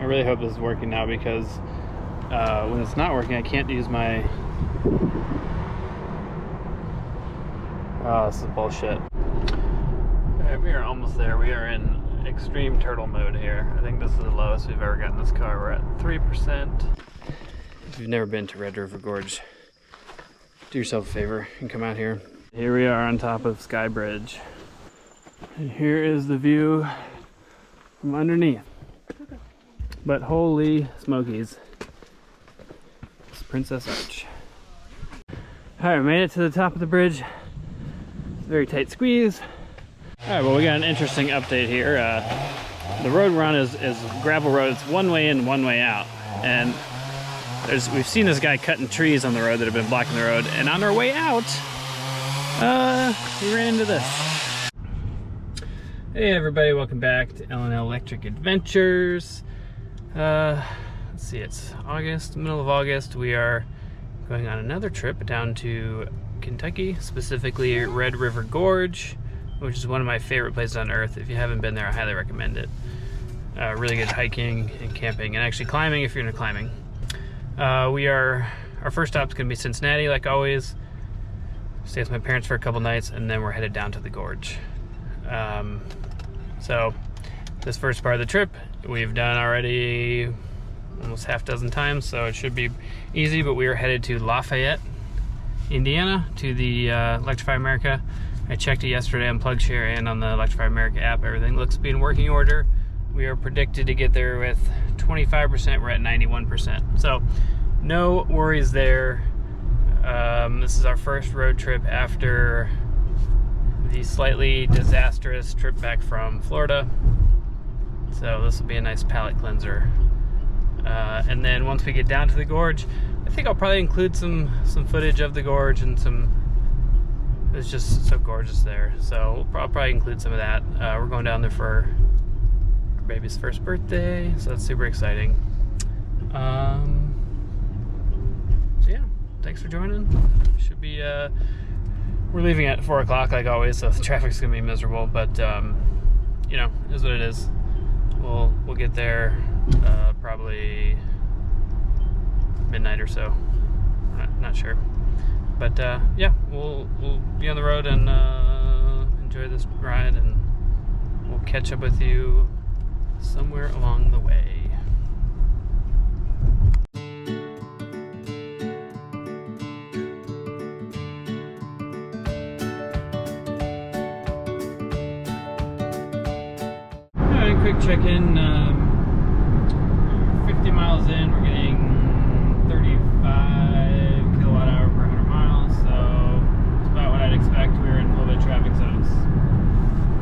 really hope this is working now, because when it's not working, I can't use my... Oh, this is bullshit. Alright, we are almost there. We are in extreme turtle mode here. I think this is the lowest we've ever gotten this car. We're at 3%. If you've never been to Red River Gorge, do yourself a favor and come out here. Here we are on top of Sky Bridge. And here is the view from underneath. But holy smokies. It's Princess Arch. Alright, we made it to the top of the bridge. Very tight squeeze. Alright, well, we got an interesting update here. The road we're on is gravel road. It's one way in, one way out. And we've seen this guy cutting trees on the road that have been blocking the road. And on our way out, we ran into this. Hey everybody, welcome back to LandLectric Adventures. Let's see, it's August, middle of August. We are going on another trip down to Kentucky, specifically Red River Gorge, which is one of my favorite places on earth. If you haven't been there, I highly recommend it. Really good hiking and camping, and actually climbing if you're into climbing. Our first stop is going to be Cincinnati, like always. Stay with my parents for a couple nights, and then we're headed down to the gorge. So this first part of the trip we've done already almost half dozen times, so it should be easy. But we are headed to Lafayette, Indiana, to the Electrify America. I checked it yesterday on PlugShare and on the Electrify America app. Everything looks to be in working order. We are predicted to get there with 25%. We're at 91%. So no worries there. This is our first road trip after the slightly disastrous trip back from Florida. So this will be a nice palate cleanser. And then once we get down to the gorge, I think I'll probably include some footage of the gorge and it's just so gorgeous there. So I'll probably include some of that. We're going down there for our baby's first birthday, so that's super exciting. So yeah, thanks for joining. Should be, we're leaving at 4 o'clock like always, so the traffic's gonna be miserable, but you know, it is what it is. We'll get there probably midnight or so. Not sure. But yeah, we'll be on the road and enjoy this ride, and we'll catch up with you somewhere along the way. Alright, quick check-in. 50 miles in, we're getting 35 kilowatt hour per 100 miles, so it's about what I'd expect. We were in a little bit of traffic, so it's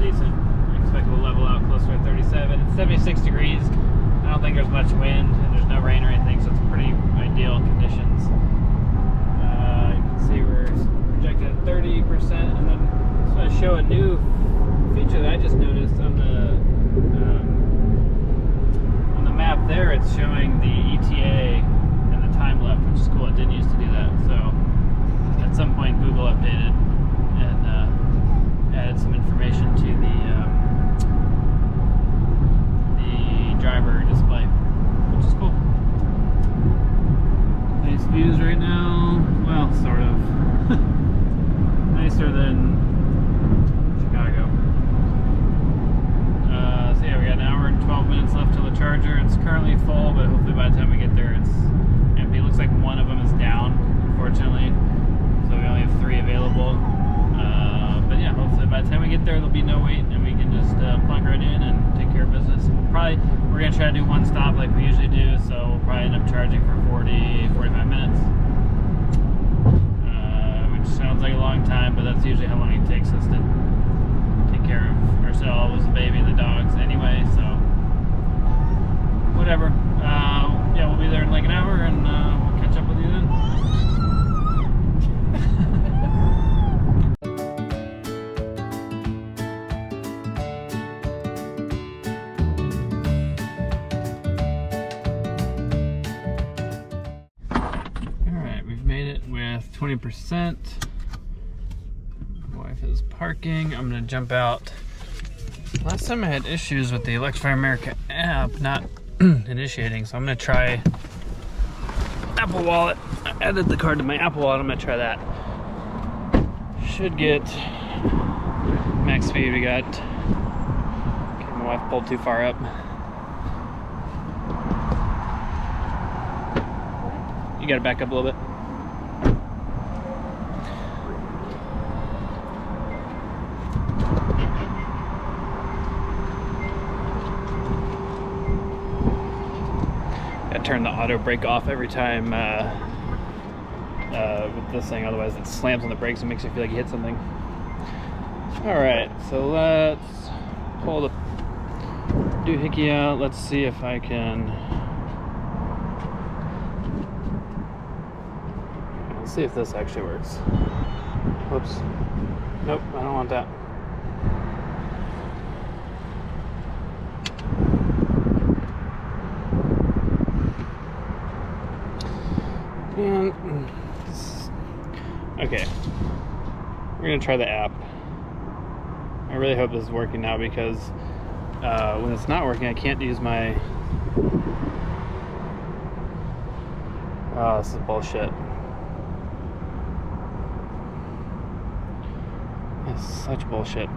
decent. I expect we'll level out closer to 37. It's 76 degrees. I don't think there's much wind, and there's no rain or anything, so it's pretty ideal conditions. You can see we're projected at 30%, and then I just want to show a new feature that I just noticed on the map there. It's showing the ETA and the time left, which is cool. It didn't used to do that, so at some point Google updated and added some information to the driver display, which is cool. Nice views right now. Well, sort of. Nicer than Chicago. So yeah, we got an hour and 12 minutes left till the charger. It's currently full, but hopefully by the time we get there, it's empty. It looks like one of them is down, unfortunately, so we only have 3 available. But yeah, hopefully by the time we get there, there'll be no wait, and we can just plug right in and take care of business. We're gonna try to do one stop like we usually do, so we'll probably end up charging for 45 minutes, which sounds like a long time, but that's usually how long it takes us to take care of ourselves, the baby, and the dogs anyway, so whatever. Yeah, we'll be there in like an hour, and we'll catch up with you then. Alright, we've made it with 20%. My wife is parking. I'm gonna jump out. Last time I had issues with the Electrify America app not initiating. So I'm gonna try Apple Wallet. I added the card to my Apple Wallet. I'm gonna try that. Should get max speed. We got, okay, my wife pulled too far up. You gotta back up a little bit. Gotta turn the auto brake off every time with this thing, otherwise it slams on the brakes and makes you feel like you hit something. Alright, so let's pull the doohickey out. Let's see if I can... Let's see if this actually works. Whoops. Nope, I don't want that. And okay, we're gonna try the app. I really hope this is working now, because when it's not working, I can't use my... Oh, this is bullshit. That's such bullshit.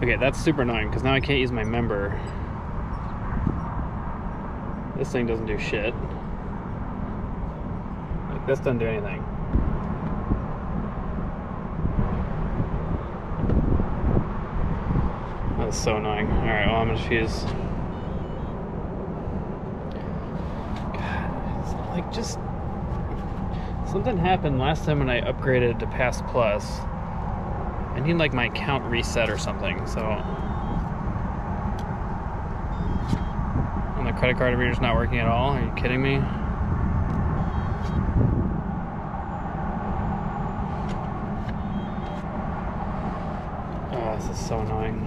Okay, that's super annoying, because now I can't use my member. This thing doesn't do shit. Like, this doesn't do anything. That's so annoying. Alright, well, I'm gonna fuse. God, it's like, just... Something happened last time when I upgraded to Pass Plus. I need, like, my account reset or something, so... And the credit card reader's not working at all? Are you kidding me? Oh, this is so annoying.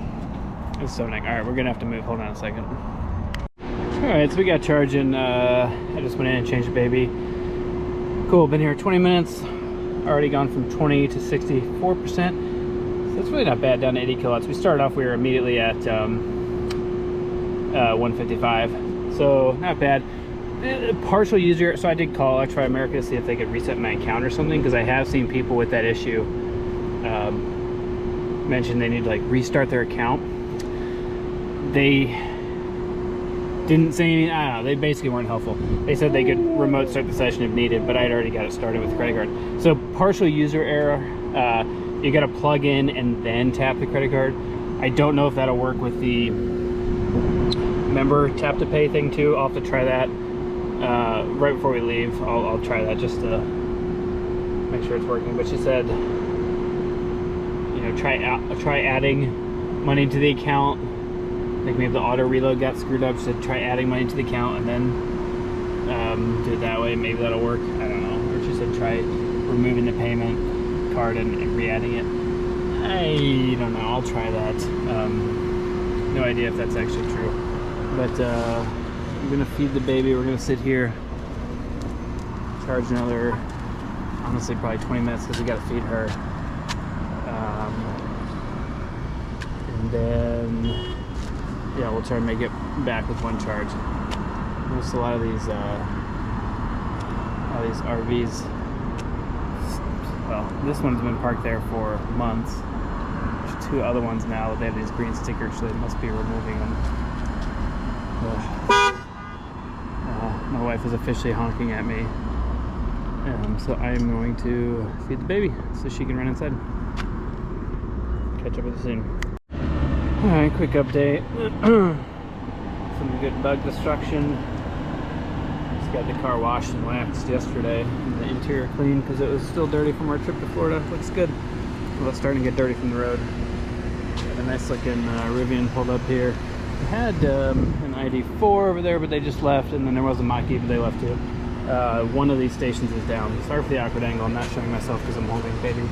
It's so annoying. Alright, we're gonna have to move. Hold on a second. Alright, so we got charging. I just went in and changed the baby. Cool, been here 20 minutes. Already gone from 20 to 64%. So it's really not bad, down to 80 kilowatts. We started off, we were immediately at 155. So not bad. Partial user, so I did call Electrify America to see if they could reset my account or something, because I have seen people with that issue mention they need to, like, restart their account. They didn't say anything. I don't know, they basically weren't helpful. They said they could remote start the session if needed, but I'd already got it started with the credit card. So partial user error, you gotta plug in and then tap the credit card. I don't know if that'll work with the member tap to pay thing too. I'll have to try that right before we leave. I'll try that just to make sure it's working. But she said, you know, try adding money to the account. I think maybe the auto reload got screwed up. She said try adding money to the account and then do it that way. Maybe that'll work. I don't know. Or she said try removing the payment card and re-adding it. I don't know. I'll try that. No idea if that's actually true. But I'm gonna feed the baby. We're gonna sit here, charge another, honestly, probably 20 minutes because we gotta feed her. And then, yeah, we'll try and make it back with one charge. There's a lot of these RVs. Well, this one's been parked there for months. There's two other ones now that they have these green stickers, so they must be removing them. My wife is officially honking at me. So I'm going to feed the baby so she can run inside. Catch up with you soon. Alright, quick update. Some good bug destruction. Just got the car washed and waxed yesterday. And the interior cleaned because it was still dirty from our trip to Florida. Looks good. Well, it's starting to get dirty from the road. Got a nice looking Rivian pulled up here. We had an ID4 over there, but they just left. And then there was a Mach-E, but they left too. One of these stations is down. Sorry for the awkward angle. I'm not showing myself because I'm holding the baby.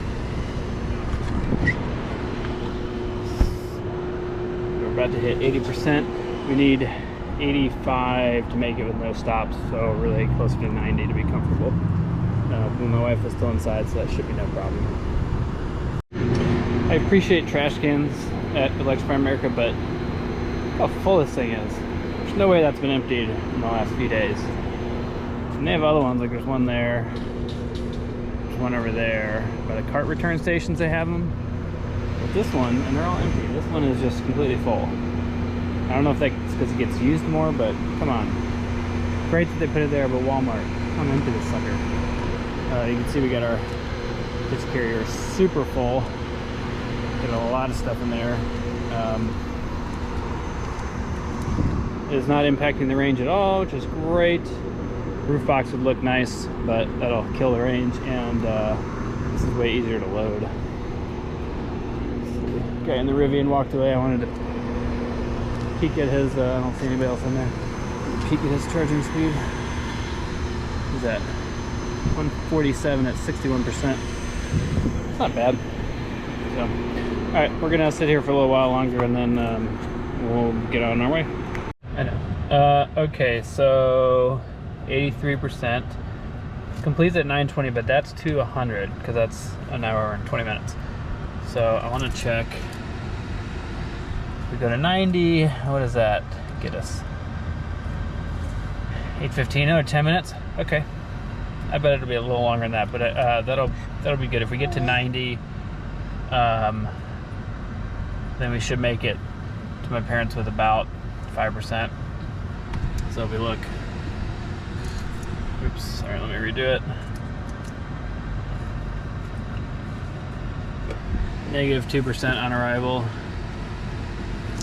We're about to hit 80%. We need 85 to make it with no stops, so really closer to 90 to be comfortable. My wife is still inside, so that should be no problem. I appreciate trash cans at Electrify America, but look how full this thing is. There's no way that's been emptied in the last few days. And they have other ones, like there's one there, there's one over there. By the cart return stations they have them. But this one, and they're all empty, this one is just completely full. I don't know if that's because it gets used more, but come on. Great that they put it there, but Walmart, come into this sucker. You can see we got our disc carrier super full. Got a lot of stuff in there. It's not impacting the range at all, which is great. Roof box would look nice, but that'll kill the range, and this is way easier to load. Okay, and the Rivian walked away. I wanted to peek at his, I don't see anybody else in there. Peek at his charging speed. He's at 147 at 61%. It's not bad. So, all right, we're gonna sit here for a little while longer, and then we'll get on our way. I know. Okay, so 83%. Completes at 9:20, but that's to 100 because that's an hour and 20 minutes. So I want to check. We go to 90. What does that get us? 8:15. Another 10 minutes. Okay. I bet it'll be a little longer than that, but that'll be good. If we get to 90, then we should make it to my parents with about 5%. So if we look, oops, sorry, let me redo it. -2% on arrival.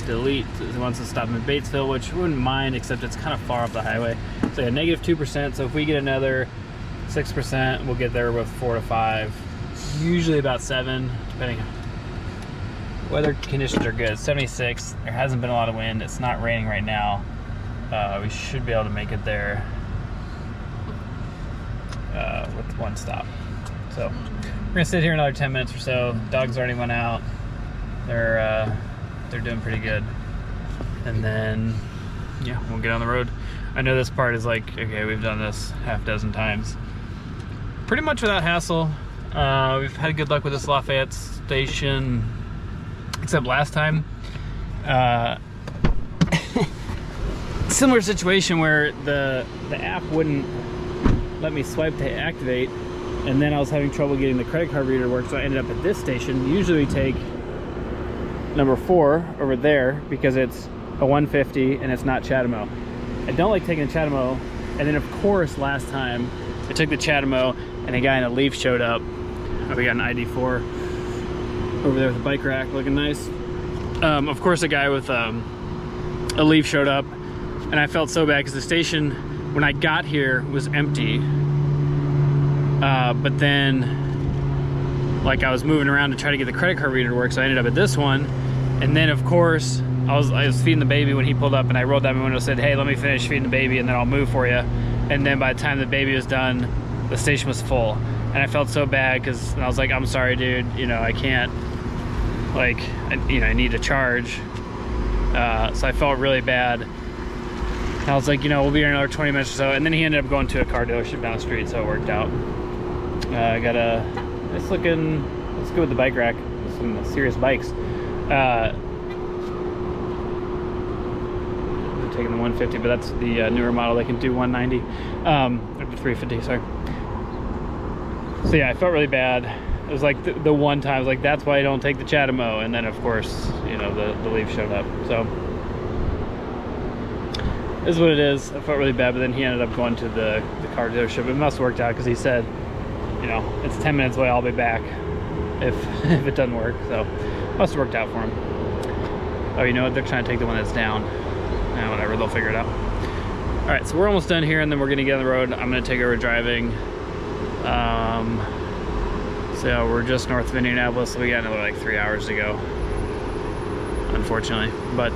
Delete. It wants to stop in Batesville, which we wouldn't mind, except it's kind of far off the highway. So yeah, -2%. So if we get another 6%, we'll get there with 4 to 5. Usually about 7, depending. Weather conditions are good. 76. There hasn't been a lot of wind. It's not raining right now. We should be able to make it there with one stop. So we're gonna sit here another 10 minutes or so. Dogs already went out. They're doing pretty good. And then yeah, we'll get on the road. I know this part is like, okay, we've done this half dozen times. Pretty much without hassle. We've had good luck with this Lafayette station, except last time. Similar situation where the app wouldn't let me swipe to activate, and then I was having trouble getting the credit card reader to work, so I ended up at this station. Usually we take number 4 over there because it's a 150 and it's not Chatamo. I don't like taking the Chatamo. And then of course last time I took the Chatamo and a guy in a Leaf showed up. We got an ID4 over there with a bike rack looking nice. Of course a guy with a Leaf showed up, and I felt so bad because the station when I got here was empty. But then like I was moving around to try to get the credit card reader to work, so I ended up at this one. And then of course I was feeding the baby when he pulled up, and I rolled down my window and said, hey, let me finish feeding the baby and then I'll move for you. And then by the time the baby was done, the station was full. And I felt so bad because I was like, I'm sorry, dude, you know, I can't, like, I need to charge. So I felt really bad. And I was like, you know, we'll be here another 20 minutes or so. And then he ended up going to a car dealership down the street, so it worked out. I got a nice looking, let's go with the bike rack, some serious bikes. Taking the 150, but that's the newer model. They can do 190, or 350, sorry. So yeah, I felt really bad. It was like the one time I was like, that's why I don't take the Chatamo. And then of course, you know, the Leaf showed up. So this is what it is. I felt really bad, but then he ended up going to the car dealership. It must have worked out because he said, you know, it's 10 minutes away, I'll be back if it doesn't work. So must have worked out for him. Oh, you know what? They're trying to take the one that's down. Yeah, whatever, they'll figure it out. All right, so we're almost done here, and then we're gonna get on the road. I'm gonna take over driving. So yeah, we're just north of Indianapolis, so we got another like 3 hours to go, unfortunately. But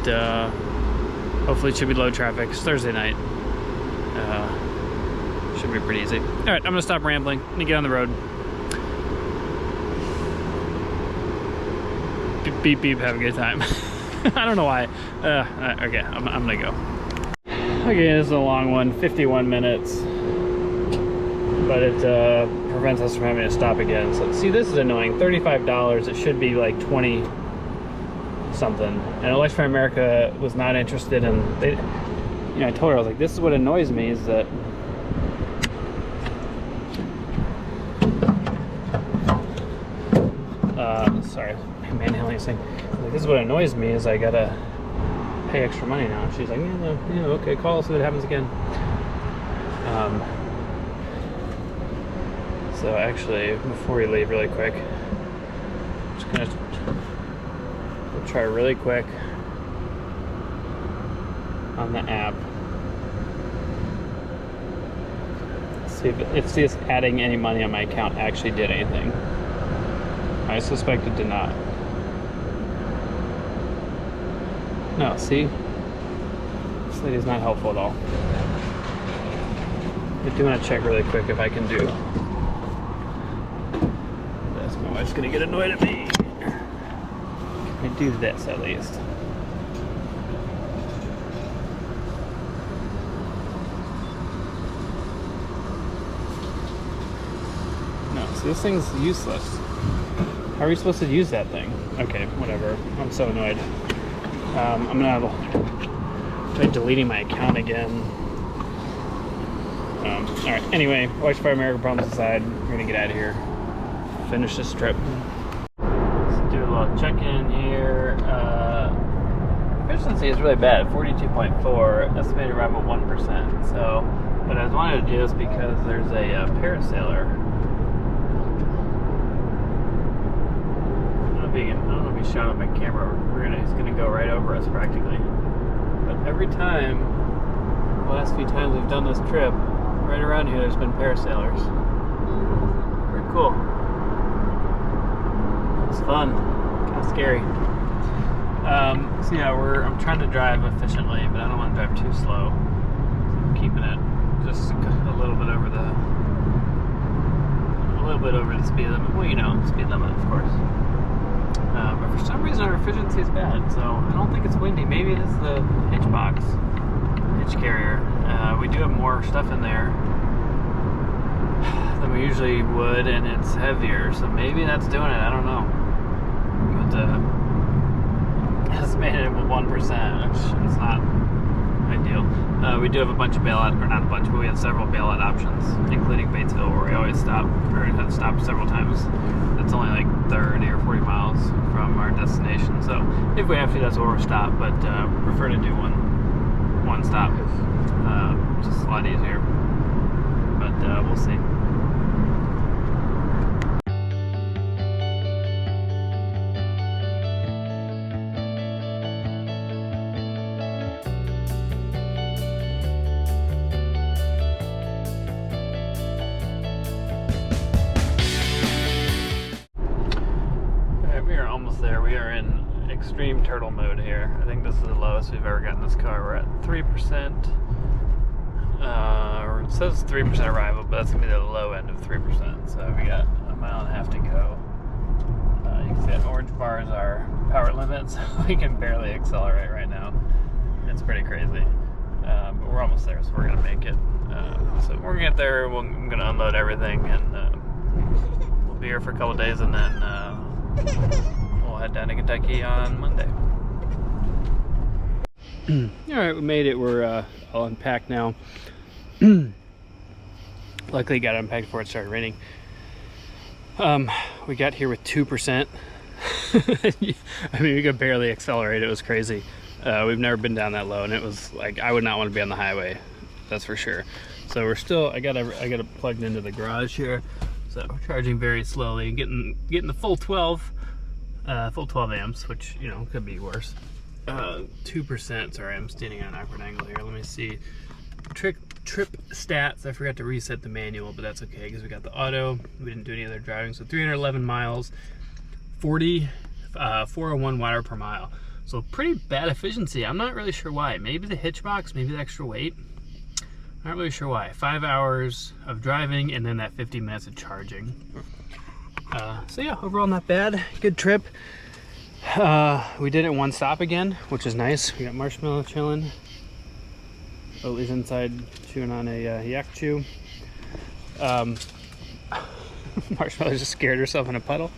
hopefully it should be low traffic. It's Thursday night. Should be pretty easy. All right, I'm gonna stop rambling. I'm gonna get on the road. Beep, beep, beep, have a good time. I don't know why. Okay, I'm gonna go. Okay, this is a long one, 51 minutes. But it prevents us from having to stop again. So see, this is annoying. $35, it should be like 20 something. And Electrify America was not interested in, You know, I told her, I was like, this is what annoys me is that sorry, I'm manhandling this thing. Like, this is what annoys me is I gotta pay extra money now. She's like, yeah, okay, call us if it happens again. So actually, before we leave really quick, I'm just gonna try really quick on the app. See if this adding any money on my account actually did anything. I suspect it did not. No, see? This lady's not helpful at all. I do want to check really quick if I can do this. My wife's gonna get annoyed at me. Can I do this at least? No, see, this thing's useless. How are we supposed to use that thing? Okay, whatever. I'm so annoyed. I'm gonna try deleting my account again. Alright, anyway, Electrify America problems aside, we're gonna get out of here. Finish this trip. Let's do a little check-in here. Efficiency is really bad, 42.4, estimated arrival 1%. So, but I wanted to do this because there's a parasailer. I don't know if he's showing up on camera. He's gonna go right over us practically. But every time, the last few times we've done this trip, right around here there's been parasailers. Pretty cool. It's fun. Kind of scary. So yeah, I'm trying to drive efficiently, but I don't want to drive too slow. So I'm keeping it just a little bit over the speed limit. Well, you know, speed limit, of course. But for some reason our efficiency is bad, so I don't think it's windy. Maybe it is the hitch carrier. We do have more stuff in there than we usually would, and it's heavier, so maybe that's doing it. I don't know. But estimated at 1%, which is not ideal. We do have a bunch of bailout, or not a bunch, but we have several bailout options, including Batesville, where we always stop, or have to stop several times. It's only like 30 or 40 miles from our destination, so if we have to, that's where we'll stop, but prefer to do one stop. Just a lot easier, but we'll see. There, we are in extreme turtle mode here. I think this is the lowest we've ever gotten this car. We're at 3%. Or it says 3% arrival, but that's gonna be the low end of 3%. So we got a mile and a half to go. You can see that orange bar is our power limit, so we can barely accelerate right now. It's pretty crazy. But we're almost there, so we're gonna make it. So we're gonna get there. I'm gonna unload everything, and we'll be here for a couple days, and then we'll head down to Kentucky on Monday. Alright, we made it. We're all unpacked now. Luckily got it unpacked before it started raining. We got here with 2%. I mean, we could barely accelerate. It was crazy. We've never been down that low, and it was like, I would not want to be on the highway, that's for sure. So we're still, I got it plugged into the garage here, so we're charging very slowly, getting the full 12 amps, which, you know, could be worse. 2%. Sorry, I'm standing at an awkward angle here. Let me see. Trip stats. I forgot to reset the manual, but that's okay because we got the auto. We didn't do any other driving. So 311 miles, 401 watt per mile. So pretty bad efficiency. I'm not really sure why. Maybe the hitch box, maybe the extra weight. Not really sure why. 5 hours of driving and then that 50 minutes of charging. So yeah, overall not bad. Good trip. We did it one stop again, which is nice. We got Marshmallow chilling. Oatly's inside chewing on a yak chew. Marshmallow just scared herself in a puddle.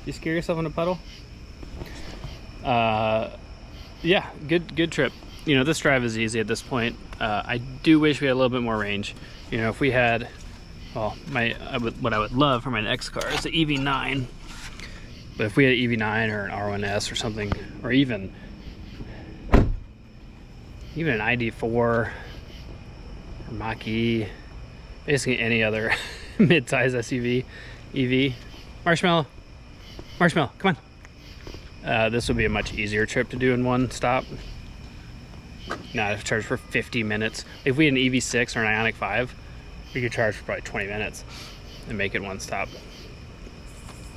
You scare yourself in a puddle? Yeah, good trip. you know, this drive is easy at this point. I do wish we had a little bit more range. You know, if we had, well, what I would love for my next car is the EV9. But if we had an EV9 or an R1S or something, or even an ID4 or Mach-E, basically any other mid-size SUV, EV. Marshmallow, come on. This would be a much easier trip to do in one stop. Not if charged for 50 minutes. If we had an EV6 or an Ioniq 5, we could charge for probably 20 minutes and make it one stop,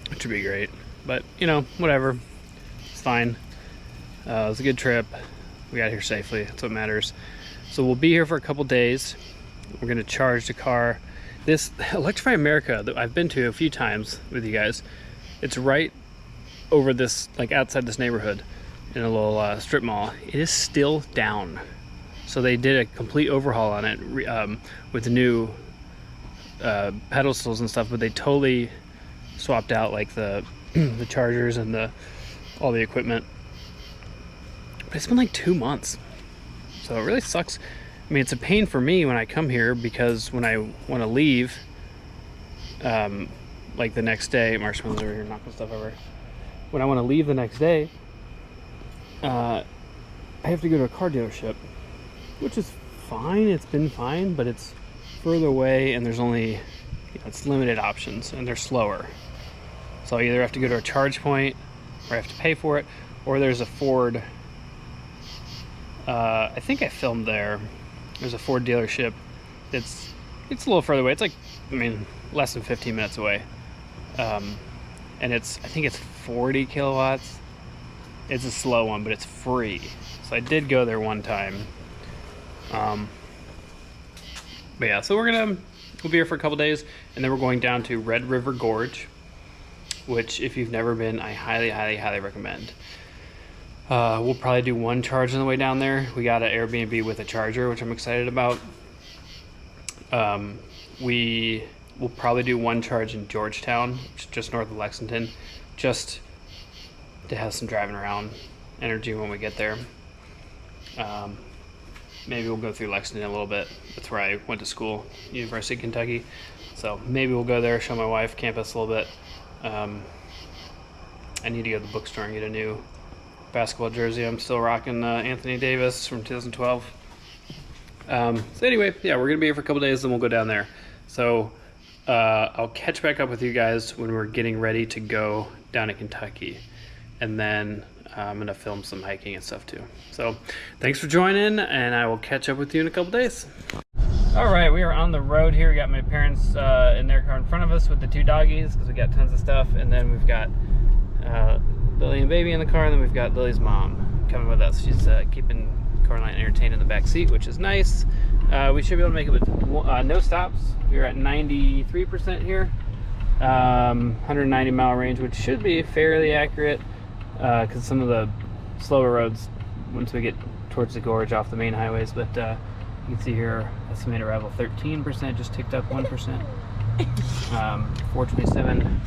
which would be great. But, you know, whatever. It's fine. It was a good trip. We got here safely. That's what matters. So we'll be here for a couple days. We're going to charge the car. This Electrify America that I've been to a few times with you guys, it's right over this, like outside this neighborhood in a little strip mall. It is still down. So they did a complete overhaul on it with the new pedestals and stuff, but they totally swapped out like the the chargers and all the equipment. But it's been like 2 months, so it really sucks. I mean, it's a pain for me when I come here, because when I want to leave, like the next day, Marshmallow's over here knocking stuff over. When I want to leave the next day, I have to go to a car dealership, which is fine. It's been fine, but it's further away, and there's only, you know, it's limited options, and they're slower. So I either have to go to a charge point, or I have to pay for it, or there's a Ford. I think I filmed there. There's a Ford dealership. It's a little further away. It's like, I mean, less than 15 minutes away. And I think it's 40 kilowatts. It's a slow one, but it's free. So I did go there one time. But yeah, so we'll be here for a couple days, and then we're going down to Red River Gorge, which, if you've never been, I highly, highly, highly recommend. We'll probably do one charge on the way down there. We got an Airbnb with a charger, which I'm excited about. We will probably do one charge in Georgetown, which is just north of Lexington, just to have some driving around energy when we get there. Maybe we'll go through Lexington a little bit. That's where I went to school, University of Kentucky. So maybe we'll go there, show my wife campus a little bit. I need to go to the bookstore and get a new basketball jersey. I'm still rocking Anthony Davis from 2012. So anyway, yeah, we're gonna be here for a couple days, then we'll go down there. So I'll catch back up with you guys when we're getting ready to go down to Kentucky, and then I'm gonna film some hiking and stuff too. So thanks for joining, and I will catch up with you in a couple days. All right, we are on the road here. We got my parents in their car in front of us with the two doggies, because we got tons of stuff, and then we've got Lily and baby in the car, and then we've got Lily's mom coming with us. She's keeping Coraline entertained in the back seat, which is nice. We should be able to make it with no stops. We're at 93% here, 190 mile range, which should be fairly accurate, because some of the slower roads once we get towards the gorge off the main highways. But you can see here, estimated arrival 13%, just ticked up 1%. 4:27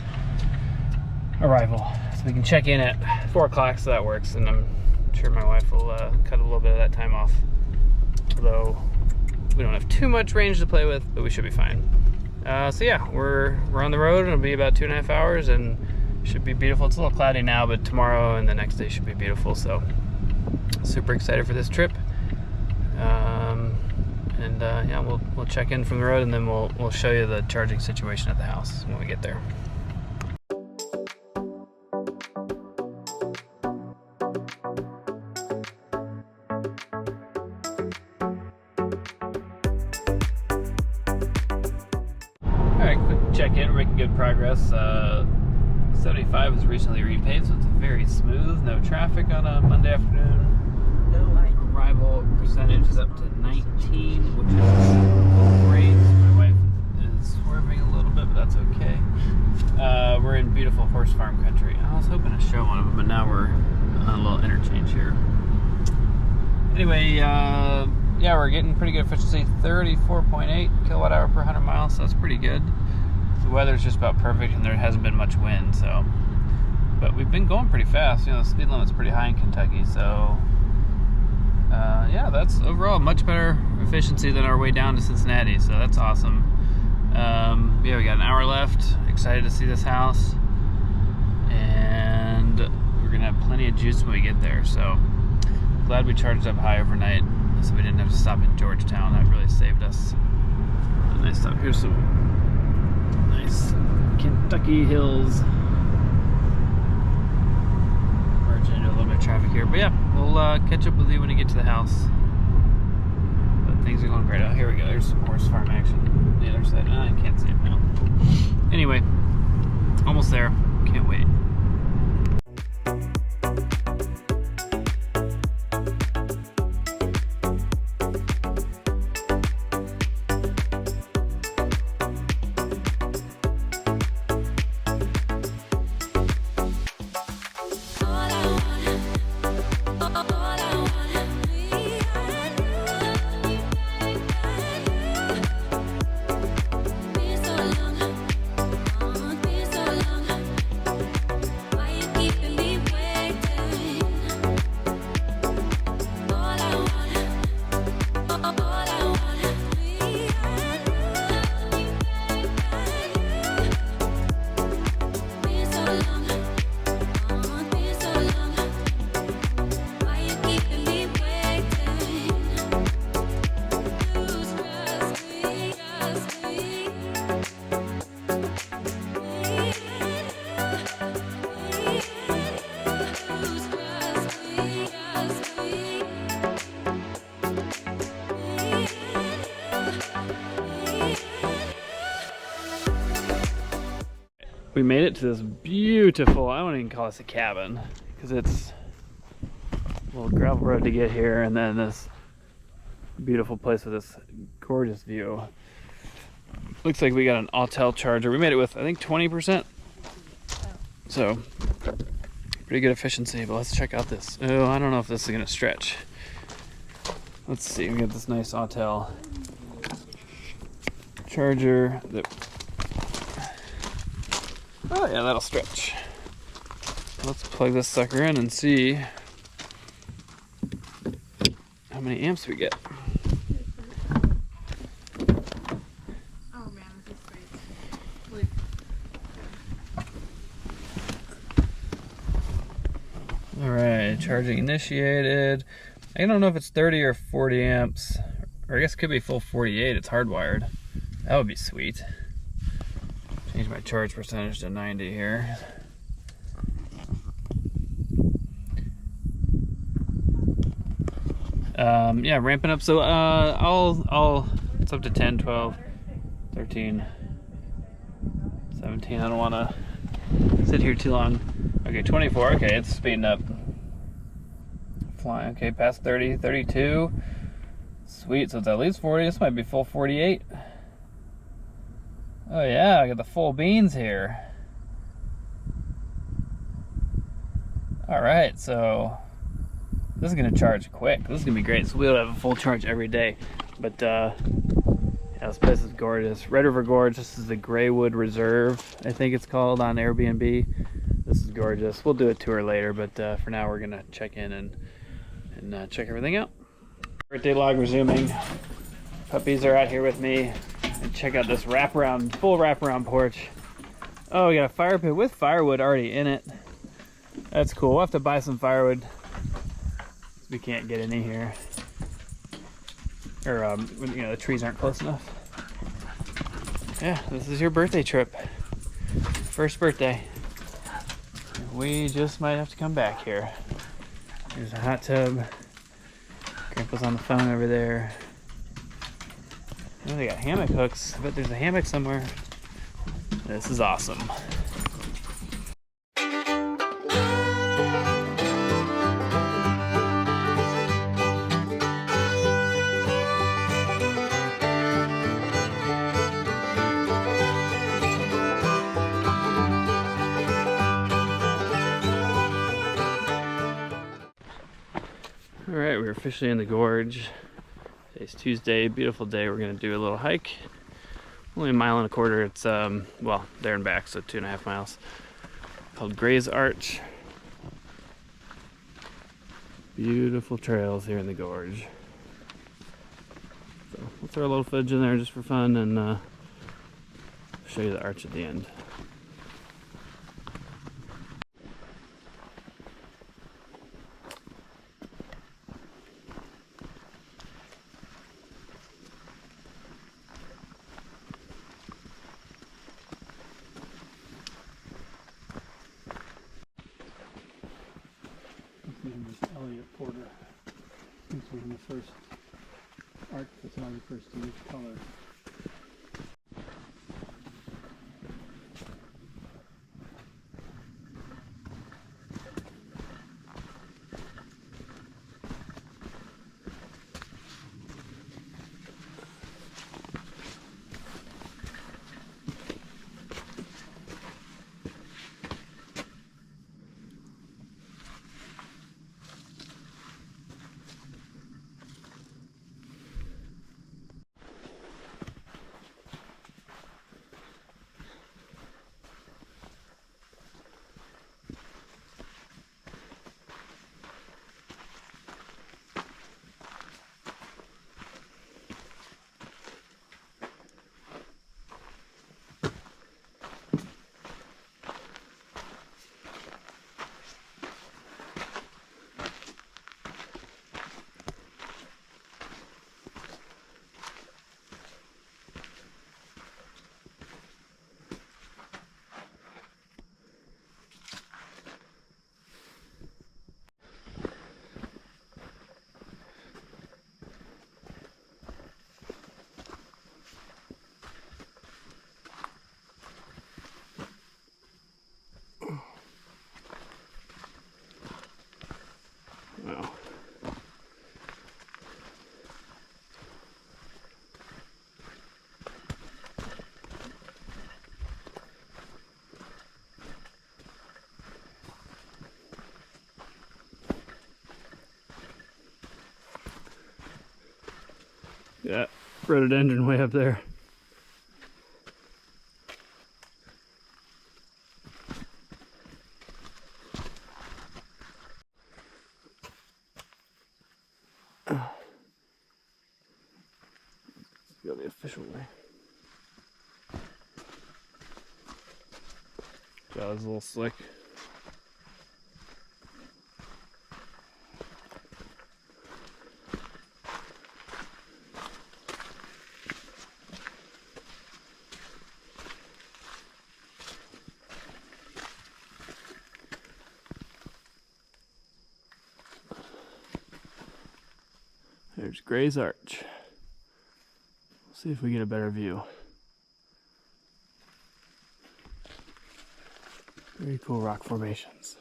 arrival. So we can check in at 4 o'clock, so that works, and I'm sure my wife will cut a little bit of that time off. Although we don't have too much range to play with, but we should be fine. So yeah, we're on the road. It'll be about 2.5 hours, and should be beautiful. It's a little cloudy now, but tomorrow and the next day should be beautiful. So super excited for this trip. Yeah, we'll check in from the road, and then we'll show you the charging situation at the house when we get there. Alright, quick check-in. We're making good progress. 75 was recently repaved, so it's very smooth. No traffic on a Monday afternoon. Arrival percentage is up to 19, which is great. My wife is swerving a little bit, but that's okay. We're in beautiful horse farm country. I was hoping to show one of them, but now we're on a little interchange here. Anyway, yeah, we're getting pretty good efficiency, 34.8 kilowatt hour per 100 miles, so that's pretty good. The weather's just about perfect, and there hasn't been much wind, so. But we've been going pretty fast. You know, the speed limit's pretty high in Kentucky, so yeah, that's overall much better efficiency than our way down to Cincinnati, so that's awesome. Yeah, we got an hour left. Excited to see this house, and we're gonna have plenty of juice when we get there. So glad we charged up high overnight, so we didn't have to stop in Georgetown. That really saved us. Nice stuff. Here's some nice Kentucky hills. Merging into a little bit of traffic here, but yeah, we'll catch up with you when we get to the house. But things are going great. Oh, here we go. There's some horse farm action on the other side. I can't see it now. Anyway, almost there. Can't wait. We made it to this beautiful, I wouldn't even call this a cabin, because it's a little gravel road to get here, and then this beautiful place with this gorgeous view. Looks like we got an Autel charger. We made it with, I think, 20%. So, pretty good efficiency, but let's check out this. Oh, I don't know if this is gonna stretch. Let's see, we got this nice Autel charger that, oh yeah, that'll stretch. Let's plug this sucker in and see how many amps we get. Oh man, this is great. Alright, charging initiated. I don't know if it's 30 or 40 amps. Or I guess it could be full 48, it's hardwired. That would be sweet. Change my charge percentage to 90 here. Yeah, ramping up. So it's up to 10, 12, 13, 17. I don't want to sit here too long. Okay, 24. Okay, it's speeding up. Flying. Okay, past 30, 32. Sweet. So it's at least 40. This might be full 48. Oh yeah, I got the full beans here. Alright, so this is gonna charge quick. This is gonna be great. So we'll have a full charge every day. But yeah, this place is gorgeous. Red River Gorge. This is the Graywood Reserve, I think it's called, on Airbnb. This is gorgeous. We'll do a tour later, but for now we're gonna check in and check everything out. Birthday log resuming. Puppies are out here with me. And check out this wraparound, full wraparound porch. Oh, we got a fire pit with firewood already in it. That's cool. We'll have to buy some firewood. We can't get any here. Or, you know, the trees aren't close enough. Yeah, this is your birthday trip. First birthday. We just might have to come back here. There's a hot tub. Grandpa's on the phone over there. Oh, they got hammock hooks. I bet there's a hammock somewhere. This is awesome. Alright, we're officially in the gorge. Today's Tuesday, beautiful day. We're gonna do a little hike. Only 1.25 miles. It's well, there and back, so 2.5 miles. Called Gray's Arch. Beautiful trails here in the gorge. So we'll throw a little footage in there just for fun and show you the arch at the end. The first art photographer to use color. Wow. Yeah, rhododendron way up there. Go the official way. That was a little slick. There's Gray's Arch. See if we get a better view. Very cool rock formations.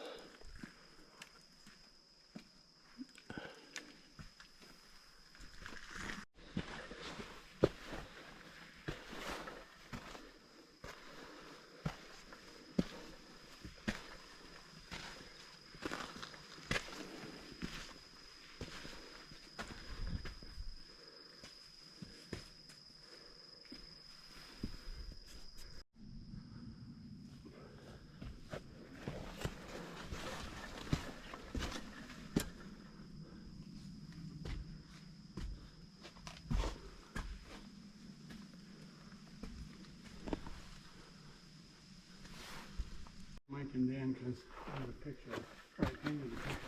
Mike and Dan, because I have a picture right into the picture.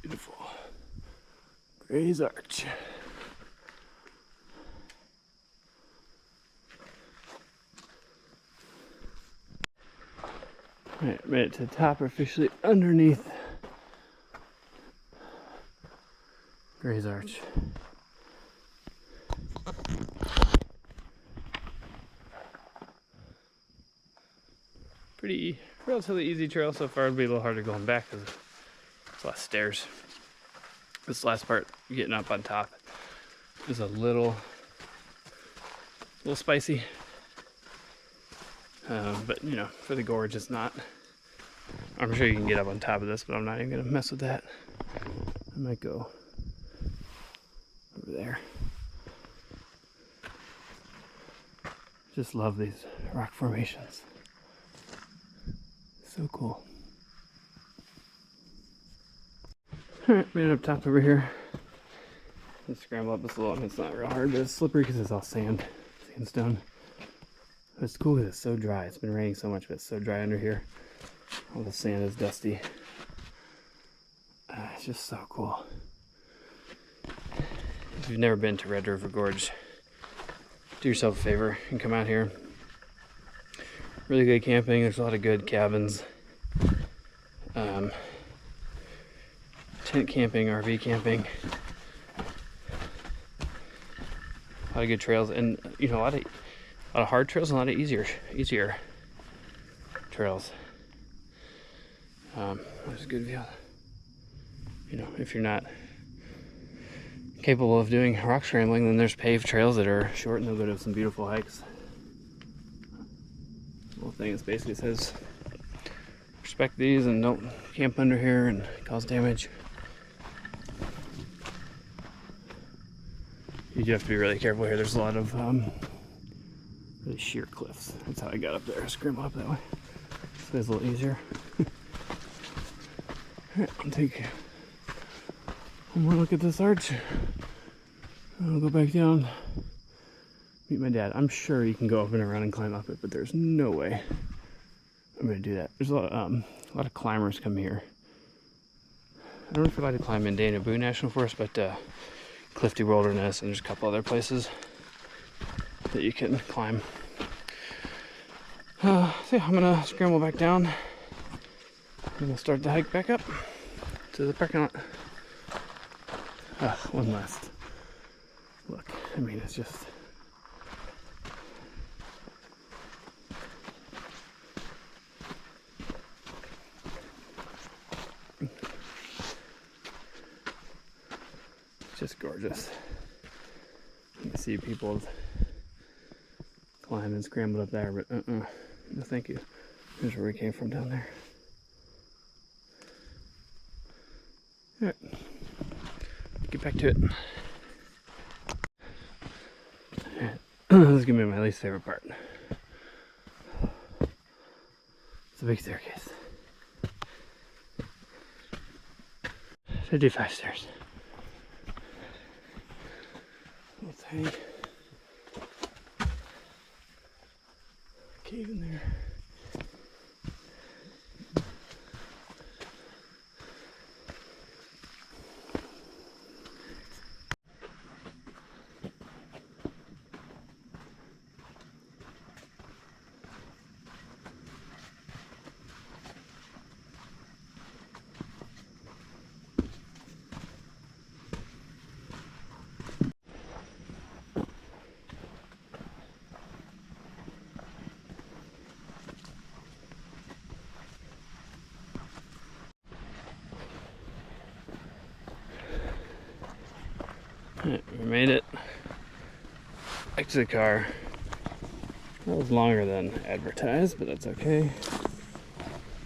Beautiful. Gray's Arch. Alright, made it to the top, officially underneath Gray's Arch. Pretty, relatively easy trail so far. It'll be a little harder going back because it's a lot of stairs. This last part, getting up on top, is a little spicy. But you know, for the gorge, it's not. I'm sure you can get up on top of this, but I'm not even gonna mess with that. I might go over there. Just love these rock formations. So cool. Alright, made it up top over here. Let's scramble up this little, I mean, it's not real hard, but it's slippery because it's all sandstone. But it's cool because it's so dry. It's been raining so much, but it's so dry under here. All the sand is dusty. It's just so cool. If you've never been to Red River Gorge, do yourself a favor and come out here. Really good camping. There's a lot of good cabins. Tent camping, RV camping. A lot of good trails, and you know, a lot of hard trails and a lot of easier trails. There's a good view. You know, if you're not capable of doing rock scrambling, then there's paved trails that are short and they'll go to some beautiful hikes. The little thing is basically says respect these and don't camp under here and cause damage. You do have to be really careful here. There's a lot of really sheer cliffs. That's how I got up there. Scramble up that way. So it's a little easier. Alright, I'll take one more look at this arch. I'll go back down, meet my dad. I'm sure you can go up and around and climb up it, but there's no way I'm going to do that. There's a lot of climbers come here. I don't know if you're allowed to climb in Dana Boo National Forest, but Clifty Wilderness, and there's a couple other places that you can climb. So yeah, I'm going to scramble back down. I'm going to start the hike back up to the parking lot. One last look. I mean, it's just gorgeous. You can see people climbing and scrambling up there, but no thank you. Here's where we came from down there. Alright, get back to it. This is gonna be my least favorite part. It's a big staircase. 55 stairs. Let's hang. Cave in there. Alright, we made it back to the car. That was longer than advertised, but that's okay.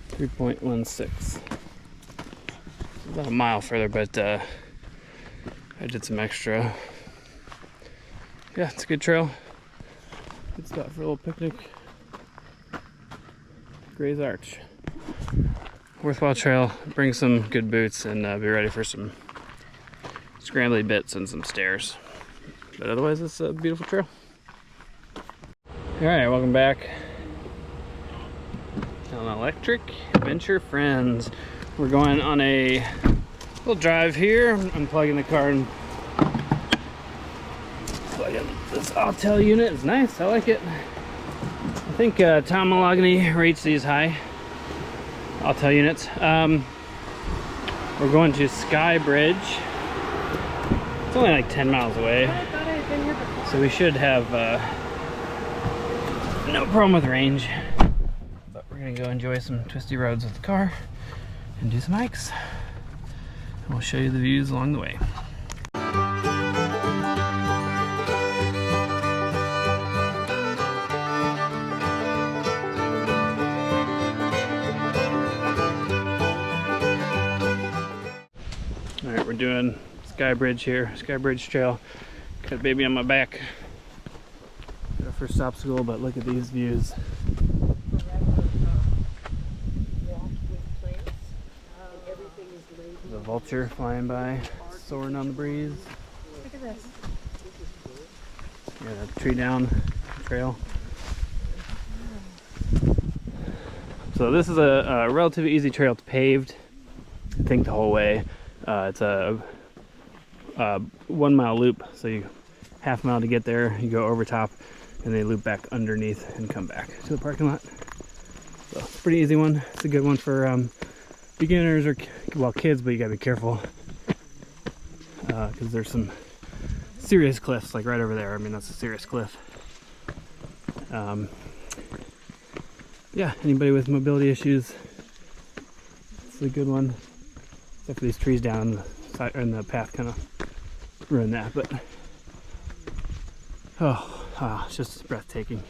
3.16. About a mile further, but I did some extra. Yeah, it's a good trail. Good spot for a little picnic. Gray's Arch. Worthwhile trail. Bring some good boots and be ready for some scrambly bits and some stairs. But otherwise, it's a beautiful trail. Alright, welcome back. LandLectric Adventure friends. We're going on a little drive here. I'm unplugging the car and plugging this Autel unit. It's nice, I like it. I think Tom Malogany rates these high Autel units. We're going to Sky Bridge. It's only like 10 miles away. I thought I had been here before. So we should have no problem with range. But we're gonna go enjoy some twisty roads with the car and do some hikes. And we'll show you the views along the way. Alright, we're doing Sky Bridge here, Sky Bridge Trail. Got baby on my back. Got our first obstacle, but look at these views. The vulture flying by, soaring on the breeze. Look at this. Yeah, the tree down trail. So this is a relatively easy trail. It's paved, I think, the whole way. It's a 1 mile loop, so you half mile to get there, you go over top, and they loop back underneath and come back to the parking lot. So it's a pretty easy one. It's a good one for beginners or, well, kids, but you gotta be careful because there's some serious cliffs, like right over there. I mean, that's a serious cliff. Yeah, anybody with mobility issues, it's a good one. Except for these trees down the side, or in the path, kind of ruin that. But it's just breathtaking.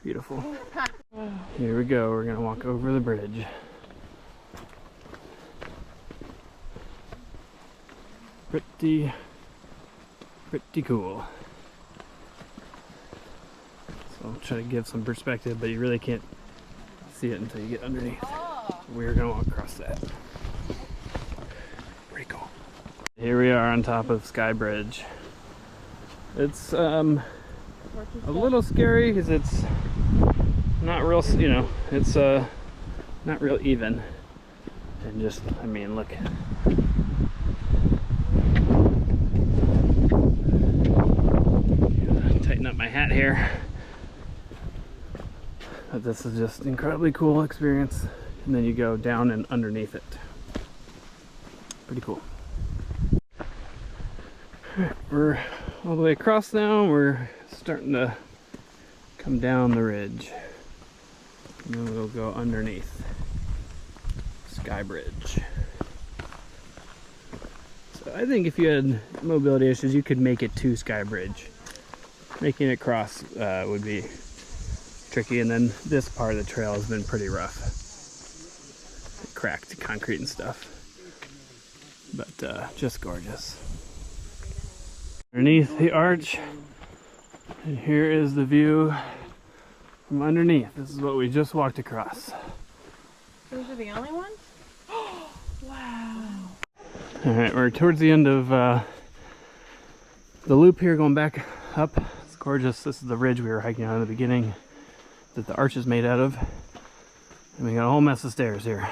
Beautiful. Here we go. We're gonna walk over the bridge. Pretty cool. So I'll try to give some perspective, but you really can't see it until you get underneath. So we're gonna walk across that. Pretty cool. Here we are on top of Sky Bridge. It's a little scary because it's not real, you know, it's not real even. And just, I mean, look. Tighten up my hat here. But this is just incredibly cool experience. And then you go down and underneath it. Pretty cool. Alright, we're all the way across now. We're starting to come down the ridge. And then we'll go underneath Sky Bridge. So I think if you had mobility issues, you could make it to Sky Bridge. Making it across would be tricky, and then this part of the trail has been pretty rough. Cracked concrete and stuff. But just gorgeous. Underneath the arch, and here is the view from underneath. This is what we just walked across. Those are the only ones? Wow. Alright, we're towards the end of the loop here, going back up. It's gorgeous. This is the ridge we were hiking on in the beginning that the arch is made out of. And we got a whole mess of stairs here.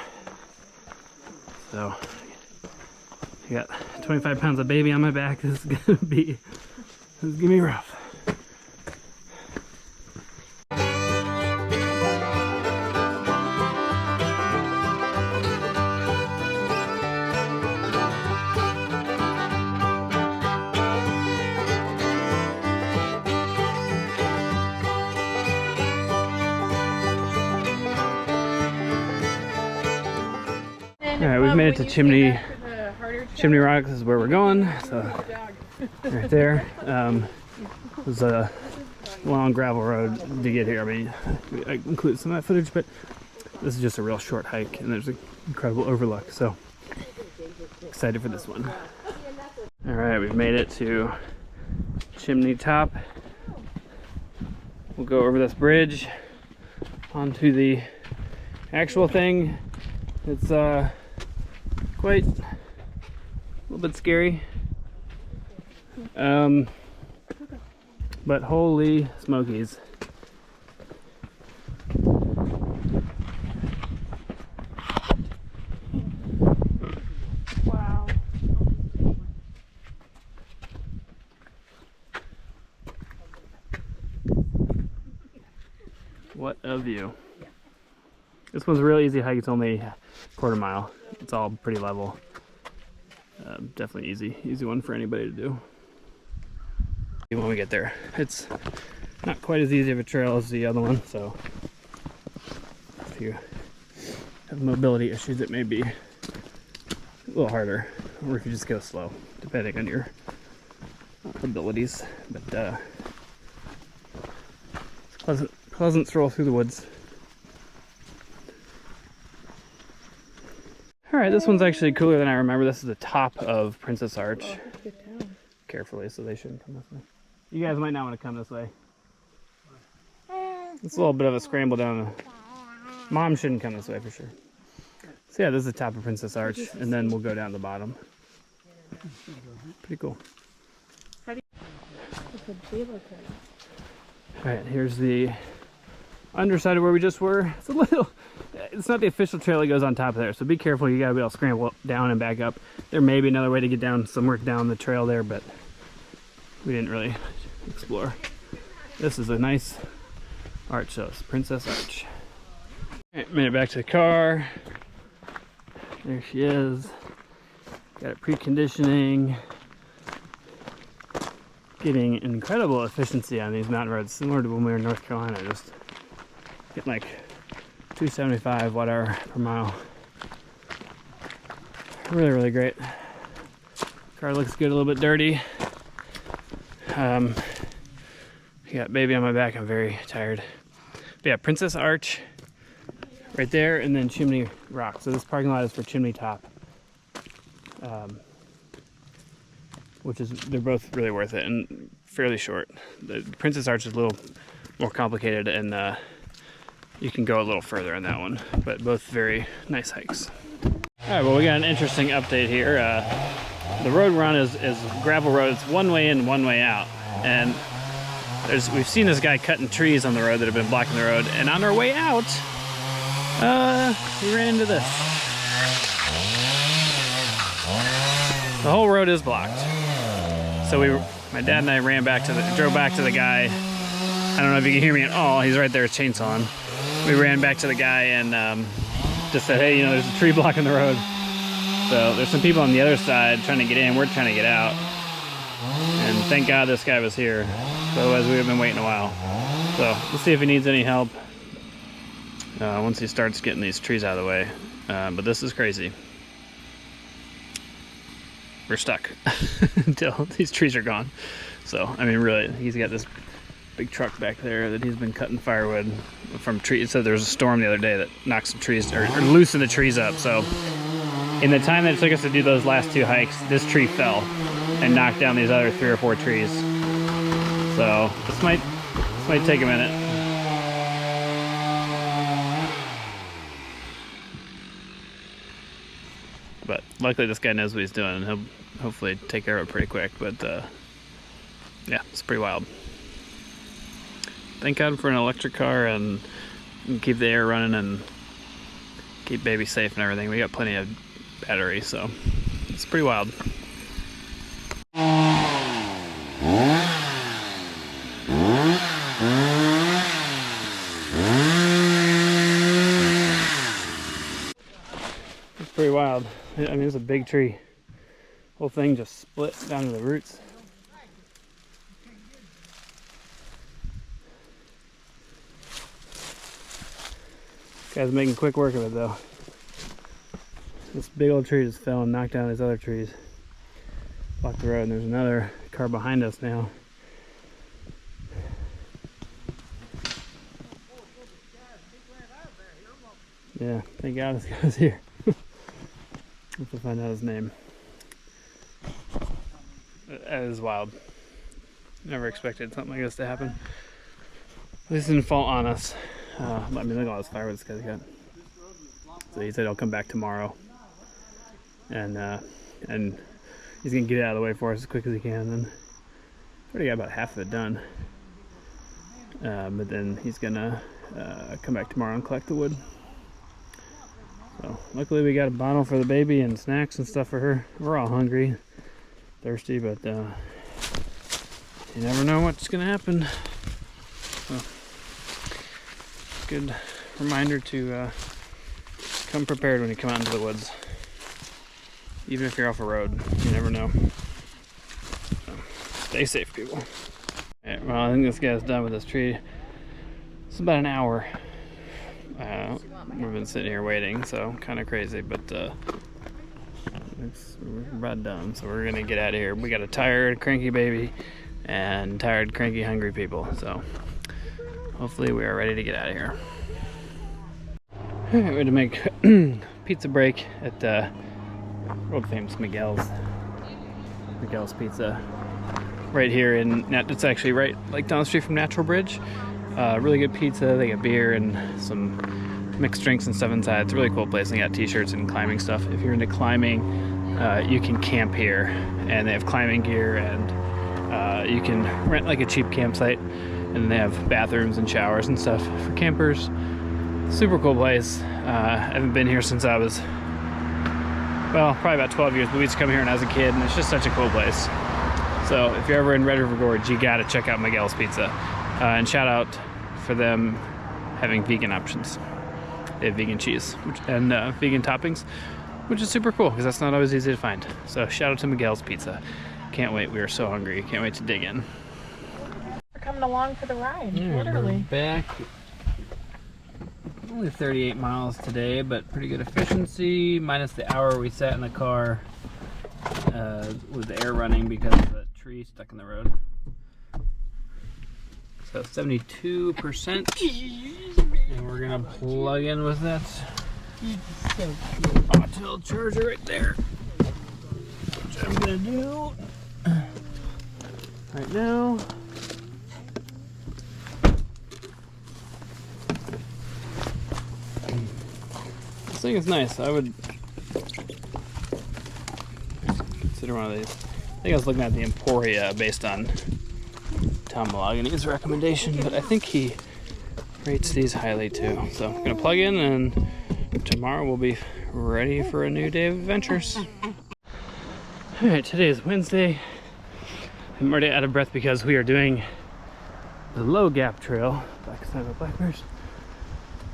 So, I got 25 pounds of baby on my back. This is gonna be rough. Alright, we've made it to Chimney Rock. This is where we're going. So, right there. It was a long gravel road to get here. I mean, I included some of that footage, but this is just a real short hike, and there's an incredible overlook. So, excited for this one. Alright, we've made it to Chimney Top. We'll go over this bridge onto the actual thing. It's quite a little bit scary, but holy smokies. Wow. What a view. This one's a real easy hike. It's only a quarter mile. It's all pretty level. Definitely easy one for anybody to do. When we get there, it's not quite as easy of a trail as the other one, so if you have mobility issues, it may be a little harder, or if you just go slow, depending on your abilities. But it's pleasant pleasant stroll through the woods. Alright, this one's actually cooler than I remember. This is the top of Princess Arch. Oh, let's get down. Carefully, so they shouldn't come this way. You guys might not want to come this way. It's a little bit of a scramble down. Mom shouldn't come this way for sure. So yeah, this is the top of Princess Arch, and then we'll go down the bottom. Pretty cool. Alright, here's the underside of where we just were. It's not the official trail that goes on top of there, so be careful. You gotta be able to scramble down and back up. There may be another way to get down somewhere down the trail there, but we didn't really explore. This is a nice arch, so it's Princess Arch. Alright, made it back to the car. There she is. Got it preconditioning. Getting incredible efficiency on these mountain roads, similar to when we were in North Carolina. Just getting like 275 watt-hour per mile. Really, really great. Car looks good, a little bit dirty. Got baby on my back, I'm very tired. But yeah, Princess Arch right there, and then Chimney Rock. So this parking lot is for Chimney Top. Which is, they're both really worth it and fairly short. The Princess Arch is a little more complicated, and you can go a little further on that one, but both very nice hikes. All right, well, we got an interesting update here. The road we're on is gravel road. It's one way in, one way out, and we've seen this guy cutting trees on the road that have been blocking the road, and on our way out, we ran into this. The whole road is blocked. So my dad and I drove back to the guy. I don't know if you can hear me at all. He's right there, chainsawing. We ran back to the guy and just said, hey, there's a tree blocking the road. So there's some people on the other side trying to get in. We're trying to get out. And thank God this guy was here. Otherwise, we would have been waiting a while. So we'll see if he needs any help once he starts getting these trees out of the way. But this is crazy. We're stuck until these trees are gone. So, I mean, really, he's got this big truck back there that he's been cutting firewood from trees. So there was a storm the other day that knocked some trees, or loosened the trees up. So in the time that it took us to do those last two hikes, this tree fell and knocked down these other 3 or 4 trees. So this might take a minute. But luckily this guy knows what he's doing, and he'll hopefully take care of it pretty quick. But yeah, it's pretty wild. Thank God for an electric car, and keep the air running and keep baby safe and everything. We got plenty of battery, so it's pretty wild. It's pretty wild. I mean, it's a big tree. Whole thing just split down to the roots. Guy's making quick work of it though. This big old tree just fell and knocked down these other trees. Blocked the road, and there's another car behind us now. Yeah, thank God this guy's here. Have to find out his name. That is wild. Never expected something like this to happen. This didn't fall on us. I mean, look at all this firewood this guy's got. So he said he'll come back tomorrow, and he's gonna get it out of the way for us as quick as he can. And then already got about half of it done, but then he's gonna come back tomorrow and collect the wood. So luckily we got a bottle for the baby and snacks and stuff for her. We're all hungry, thirsty, but you never know what's gonna happen. So, good reminder to come prepared when you come out into the woods. Even if you're off a road, you never know. So, stay safe, people. Right, well, I think this guy's done with this tree. It's about an hour. We've been sitting here waiting, so kind of crazy, but we're about done, so we're gonna get out of here. We got a tired, cranky baby and tired, cranky, hungry people, so hopefully we are ready to get out of here. All right, we're going to make pizza break at world famous Miguel's Pizza right here it's actually right like down the street from Natural Bridge. Really good pizza. They got beer and some mixed drinks and stuff inside. It's a really cool place. They got t-shirts and climbing stuff. If you're into climbing, you can camp here, and they have climbing gear, and you can rent like a cheap campsite, and they have bathrooms and showers and stuff for campers. Super cool place. I haven't been here since I was, well, probably about 12 years, but we used to come here when I was a kid, and it's just such a cool place. So if you're ever in Red River Gorge, you gotta check out Miguel's Pizza. And shout out for them having vegan options. They have vegan cheese and vegan toppings, which is super cool because that's not always easy to find. So shout out to Miguel's Pizza. Can't wait, we are so hungry. Can't wait to dig in. We're coming along for the ride, Yeah, literally. we're back. Only 38 miles today, but pretty good efficiency. Minus the hour we sat in the car with the air running because of the tree stuck in the road. So 72%. And we're gonna plug in with that Autel charger right there. Which I'm gonna do right now. This thing is nice. I would consider one of these. I think I was looking at the Emporia based on Tom Malagani's recommendation, but I think he rates these highly too. So I'm gonna plug in, and tomorrow we'll be ready for a new day of adventures. All right, today is Wednesday. I'm already out of breath because we are doing the Low Gap Trail, backside of the Blackbears,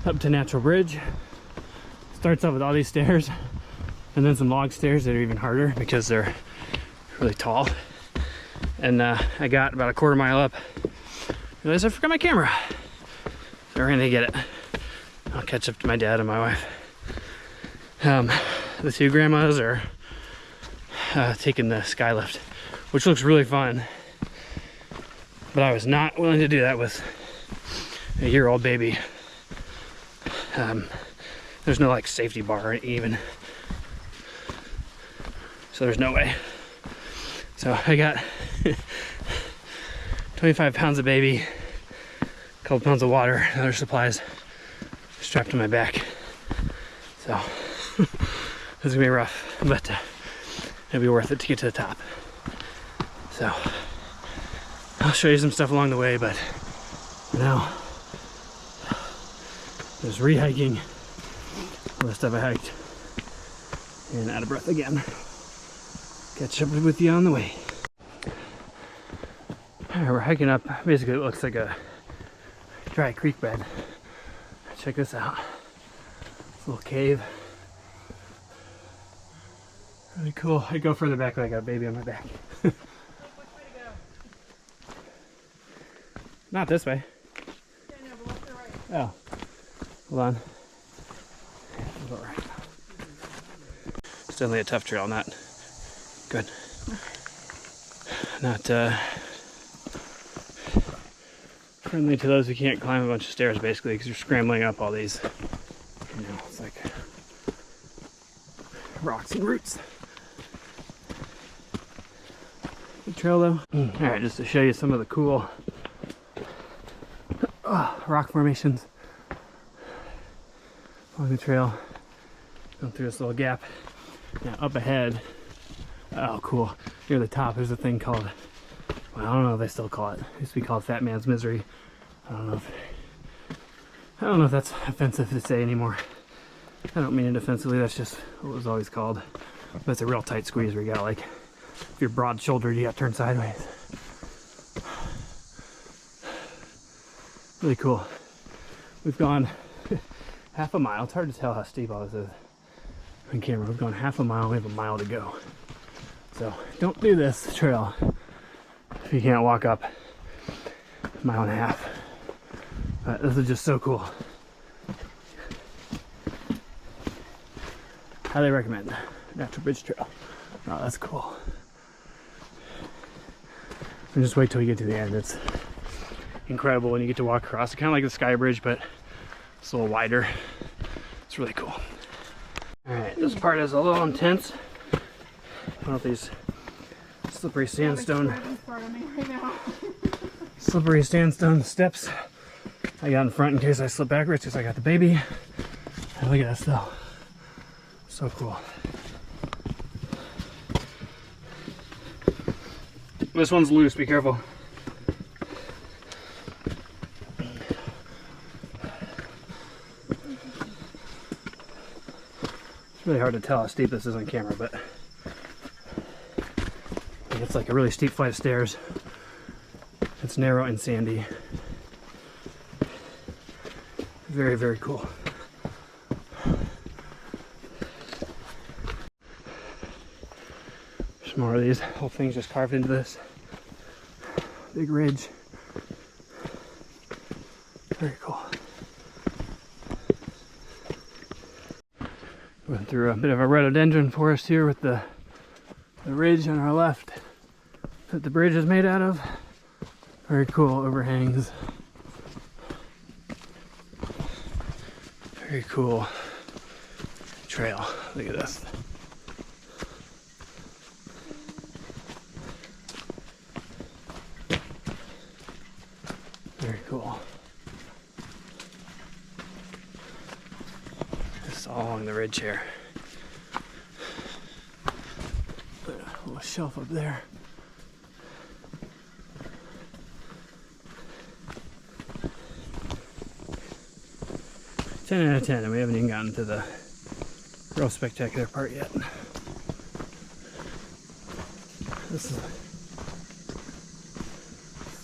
up to Natural Bridge. Starts off with all these stairs, and then some log stairs that are even harder because they're really tall. And I got about a quarter mile up, realized I forgot my camera. So we're gonna get it. I'll catch up to my dad and my wife. The two grandmas are taking the sky lift, which looks really fun. But I was not willing to do that with a year-old baby. There's no like safety bar even. So there's no way. So I got 25 pounds of baby, a couple pounds of water, and other supplies strapped to my back. So this is gonna be rough, but it'll be worth it to get to the top. So I'll show you some stuff along the way, but for now, there's re-hiking all the stuff I hiked, and out of breath again. Catch up with you on the way. All right, we're hiking up. Basically, it looks like a dry creek bed. Check this out. This little cave. Really cool. I go further back, but I got a baby on my back. Which way to go? Not this way. Yeah, no, but left or right? Oh, hold on. Yeah, we'll go right. It's definitely a tough trail. Not good. Not friendly to those who can't climb a bunch of stairs, basically, because you're scrambling up all these, you know, it's like rocks and roots. Good trail though. All right, just to show you some of the cool rock formations along the trail. Going through this little gap. Now up ahead, oh cool, near the top there's a thing called, well, I don't know if they still call it. It used to be called Fat Man's Misery. I don't know if that's offensive to say anymore. I don't mean it offensively, that's just what it was always called. But it's a real tight squeeze where you got like, if you're broad shouldered, you got to turn sideways. Really cool. We've gone half a mile. It's hard to tell how steep all this is on camera. We've gone half a mile, we have a mile to go. So don't do this trail if you can't walk up a mile and a half. But this is just so cool. Highly recommend Natural Bridge Trail. Oh, that's cool. And just wait till we get to the end. It's incredible when you get to walk across. It's kind of like the Sky Bridge, but it's a little wider. It's really cool. All right, this part is a little intense. Put up these slippery sandstone steps. I got in front in case I slip backwards because I got the baby. And look at this though. So cool. This one's loose, be careful. It's really hard to tell how steep this is on camera, but it's like a really steep flight of stairs. It's narrow and sandy. Very, very cool. There's more of these. Whole thing's just carved into this big ridge. Very cool. Went through a bit of a rhododendron forest here with the ridge on our left that the bridge is made out of. Very cool overhangs. Very cool trail. Look at this. Very cool. Just all along the ridge here. Put a little shelf up there. Ten out of 10, and we haven't even gotten to the real spectacular part yet. This is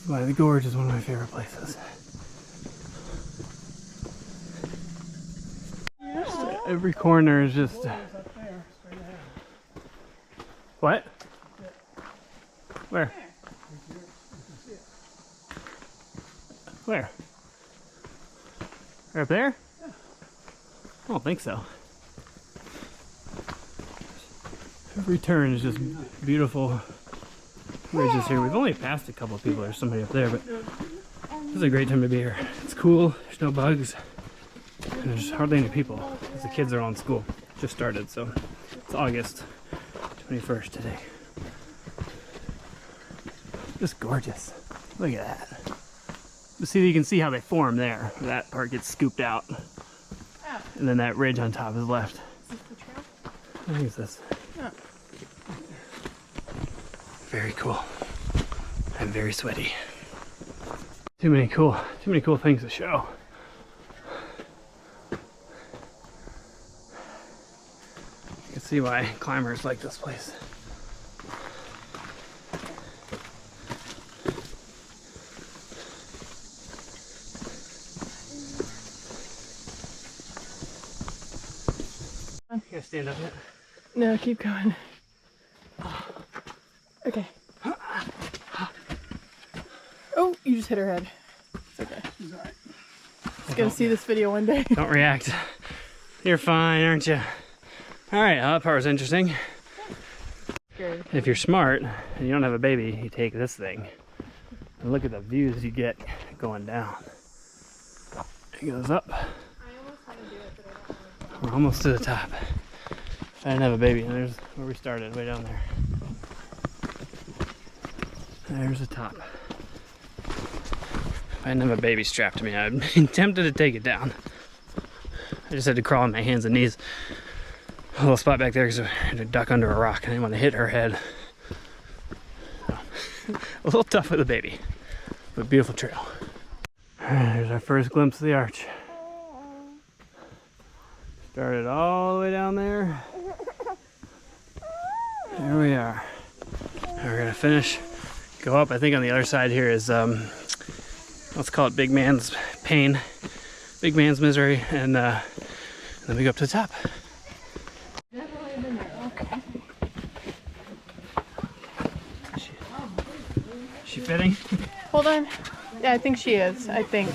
why the gorge is one of my favorite places. Every corner is just... What? Where? Where? Right up there? I don't think so. Every turn is just beautiful ridges here. We've only passed a couple of people. There's somebody up there, but this is a great time to be here. It's cool. There's no bugs. And there's hardly any people because the kids are all in school. Just started, so it's August 21st today. Just gorgeous. Look at that. See, you can see how they form there. That part gets scooped out. And then that ridge on top is left. Is this the trail? I think it's this. Oh. Very cool. I'm very sweaty. Too many cool things to show. You can see why climbers like this place. You gotta stand up yet? No, keep going. Okay. Oh, you just hit her head. It's okay. She's alright. She's gonna see this video one day. Don't react. You're fine, aren't you? Alright, well, that part was interesting. Good. If you're smart and you don't have a baby, you take this thing and look at the views you get going down. It goes up. We're almost to the top. If I didn't have a baby, there's where we started, way down there. There's the top. If I didn't have a baby strapped to me, I'd be tempted to take it down. I just had to crawl on my hands and knees. A little spot back there because I had to duck under a rock. I didn't want to hit her head. So, a little tough with a baby, but beautiful trail. Alright, there's our first glimpse of the arch. Started all the way down there. There we are. And we're gonna finish, go up. I think on the other side here is, let's call it Big Man's Pain, Big Man's Misery, and then we go up to the top. Okay. She fitting? Hold on. Yeah, I think she is. I think.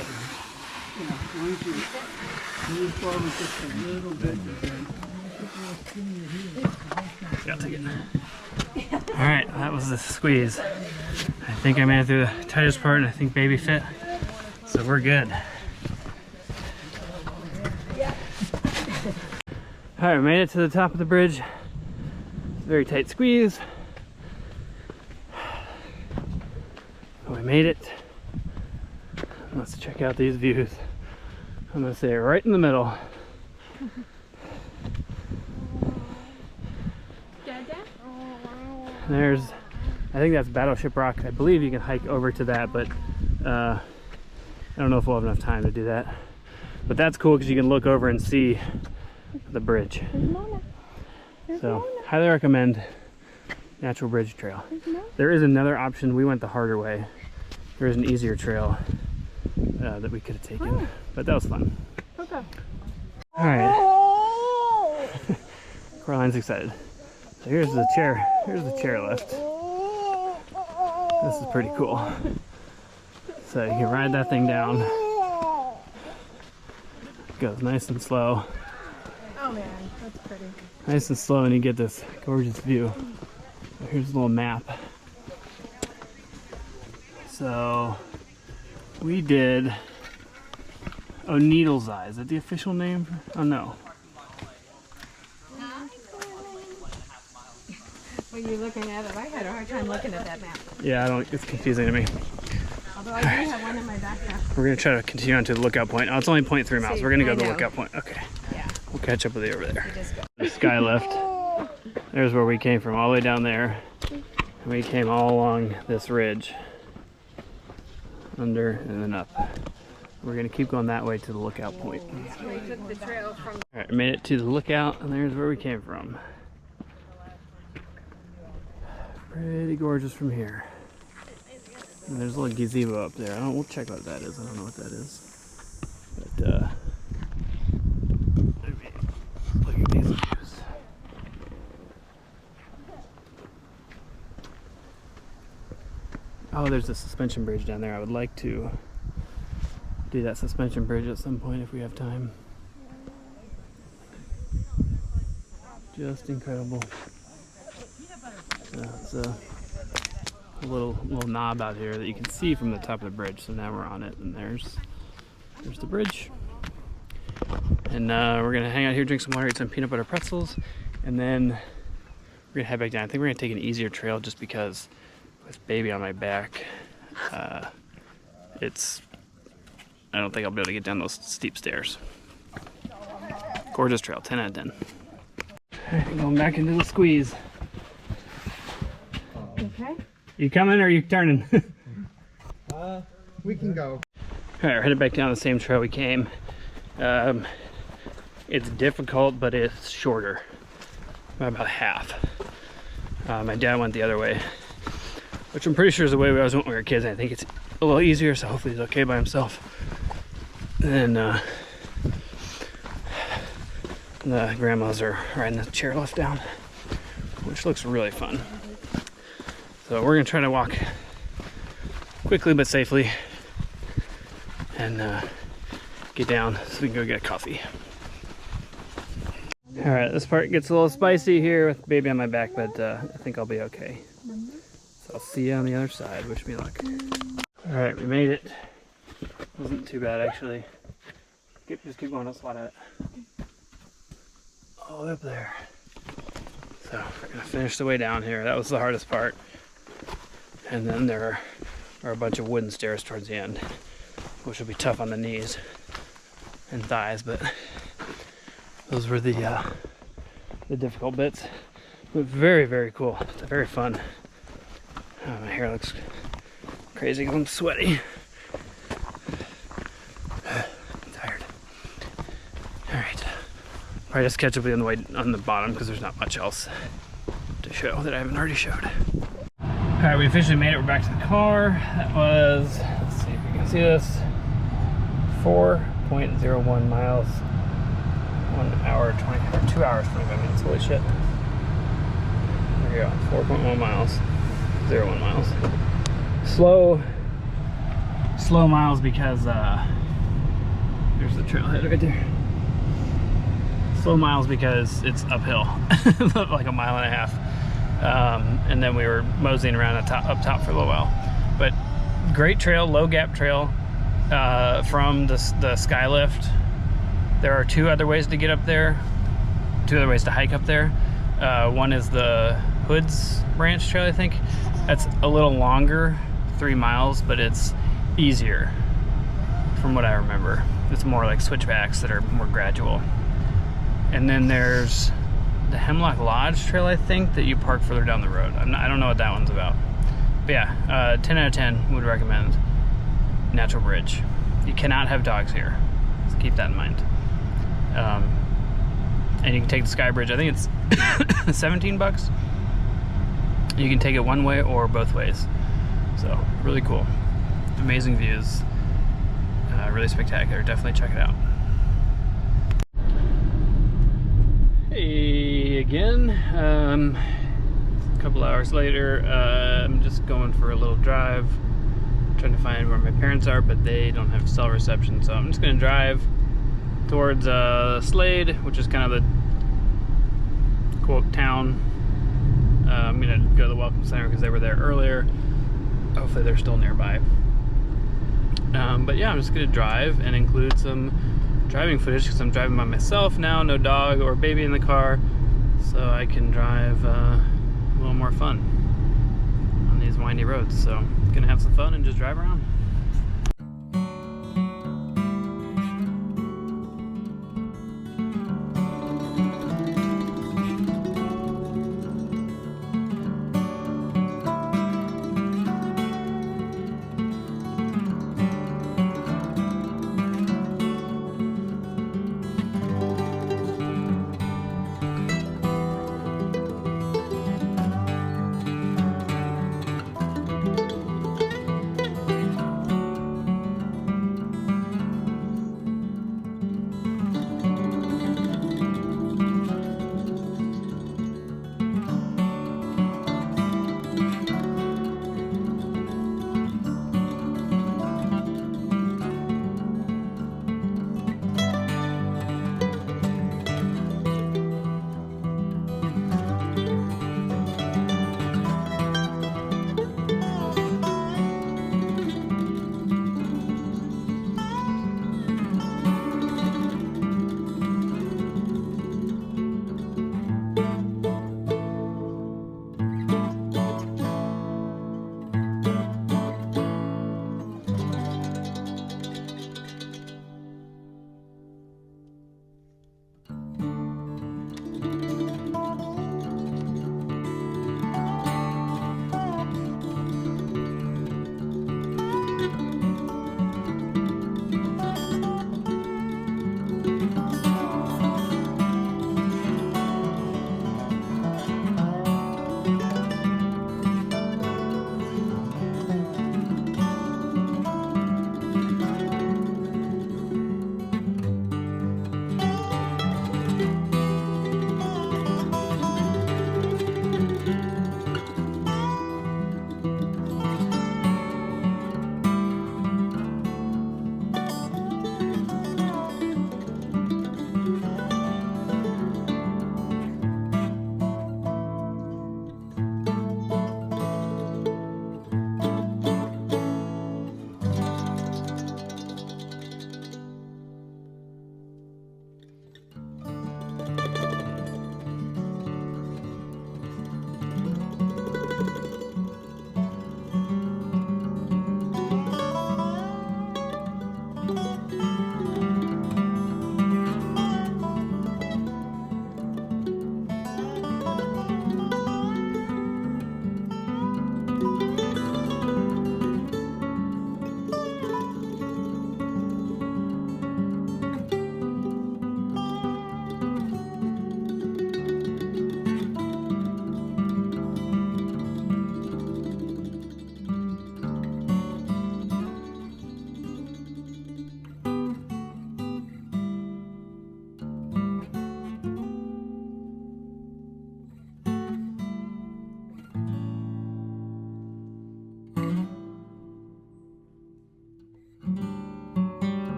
Yeah, I'll take it. Alright, that was the squeeze. I think I made it through the tightest part, and I think baby fit. So we're good. All right, we made it to the top of the bridge. Very tight squeeze. But we made it. Let's check out these views. I'm gonna say right in the middle. There's, I think that's Battleship Rock. I believe you can hike over to that, but I don't know if we'll have enough time to do that. But that's cool because you can look over and see the bridge. So, highly recommend Natural Bridge Trail. There is another option. We went the harder way. There is an easier trail that we could have taken, but that was fun. Okay. All right. Coraline's excited. So here's the chair. Here's the chairlift. This is pretty cool. So you can ride that thing down. It goes nice and slow. Oh man, that's pretty. Nice and slow, and you get this gorgeous view. Here's a little map. So we did Needle's Eye. Is that the official name? Oh no. When you're looking at it, I had a hard time looking at that map. Yeah, it's confusing to me. Although I do have one in my backpack. We're gonna try to continue on to the lookout point. Oh, it's only 0.3 miles. We're gonna go to the I know. lookout point. Okay. Yeah. We'll catch up with you over there. You just go. The sky lift. There's where we came from, all the way down there. And we came all along this ridge. Under and then up. We're gonna keep going that way to the lookout point. We took the trail from. Alright, made it to the lookout, and there's where we came from. Pretty gorgeous from here. And there's a little gazebo up there. We'll check what that is. I don't know what that is. But look at these views. Oh, there's a suspension bridge down there. I would like to do that suspension bridge at some point if we have time. Just incredible. It's a little knob out here that you can see from the top of the bridge. So now we're on it, and there's the bridge. And we're gonna hang out here, drink some water, eat some peanut butter pretzels, and then we're gonna head back down. I think we're gonna take an easier trail just because with baby on my back, I don't think I'll be able to get down those steep stairs. Gorgeous trail, 10 out of 10. All right, going back into the squeeze. Okay. You coming or are you turning? We can go. All right, we're headed back down the same trail we came. It's difficult, but it's shorter by about half. My dad went the other way, which I'm pretty sure is the way we always went when we were kids. I think it's a little easier, so hopefully he's okay by himself. And the grandmas are riding the chairlift down, which looks really fun. So we're gonna try to walk quickly but safely and get down so we can go get a coffee. All right, this part gets a little spicy here with baby on my back, but I think I'll be okay. So I'll see you on the other side. Wish me luck. All right, we made it. Wasn't too bad actually. Just keep going, don't slide at it. All the way up there. So we're gonna finish the way down here. That was the hardest part. And then there are a bunch of wooden stairs towards the end, which will be tough on the knees and thighs, but those were the difficult bits. But very, very cool. It's very fun. Oh, my hair looks crazy because I'm sweaty. I'm tired. All right. Probably just catch up with you on the bottom because there's not much else to show that I haven't already showed. All right, we officially made it. We're back to the car. That was, let's see if you can see this, 4.01 miles, 1 hour 2 hours 25 minutes. Holy shit! There you go, 4.1 miles, 0.1 miles. Slow miles because there's the trailhead right there. Slow miles because it's uphill, like a mile and a half. And then we were moseying around up top for a little while. But great trail, low gap trail, from the sky lift. There are two other ways to get up there, two other ways to hike up there. One is the Hoods Branch Trail, I think. That's a little longer, 3 miles, but it's easier from what I remember. It's more like switchbacks that are more gradual. And then there's the Hemlock Lodge Trail, I think, that you park further down the road. I don't know what that one's about. But yeah, 10 out of 10 would recommend Natural Bridge. You cannot have dogs here, so keep that in mind. And you can take the Sky Bridge. I think it's $17. You can take it one way or both ways. So really cool, amazing views, really spectacular. Definitely check it out. Hey again, a couple hours later. I'm just going for a little drive, trying to find where my parents are, but they don't have cell reception, so I'm just gonna drive towards Slade, which is kind of the quote town. I'm gonna go to the Welcome Center because they were there earlier. Hopefully they're still nearby. But yeah, I'm just gonna drive and include some driving footage because I'm driving by myself now, no dog or baby in the car, so I can drive a little more fun on these windy roads. So I'm gonna have some fun and just drive around.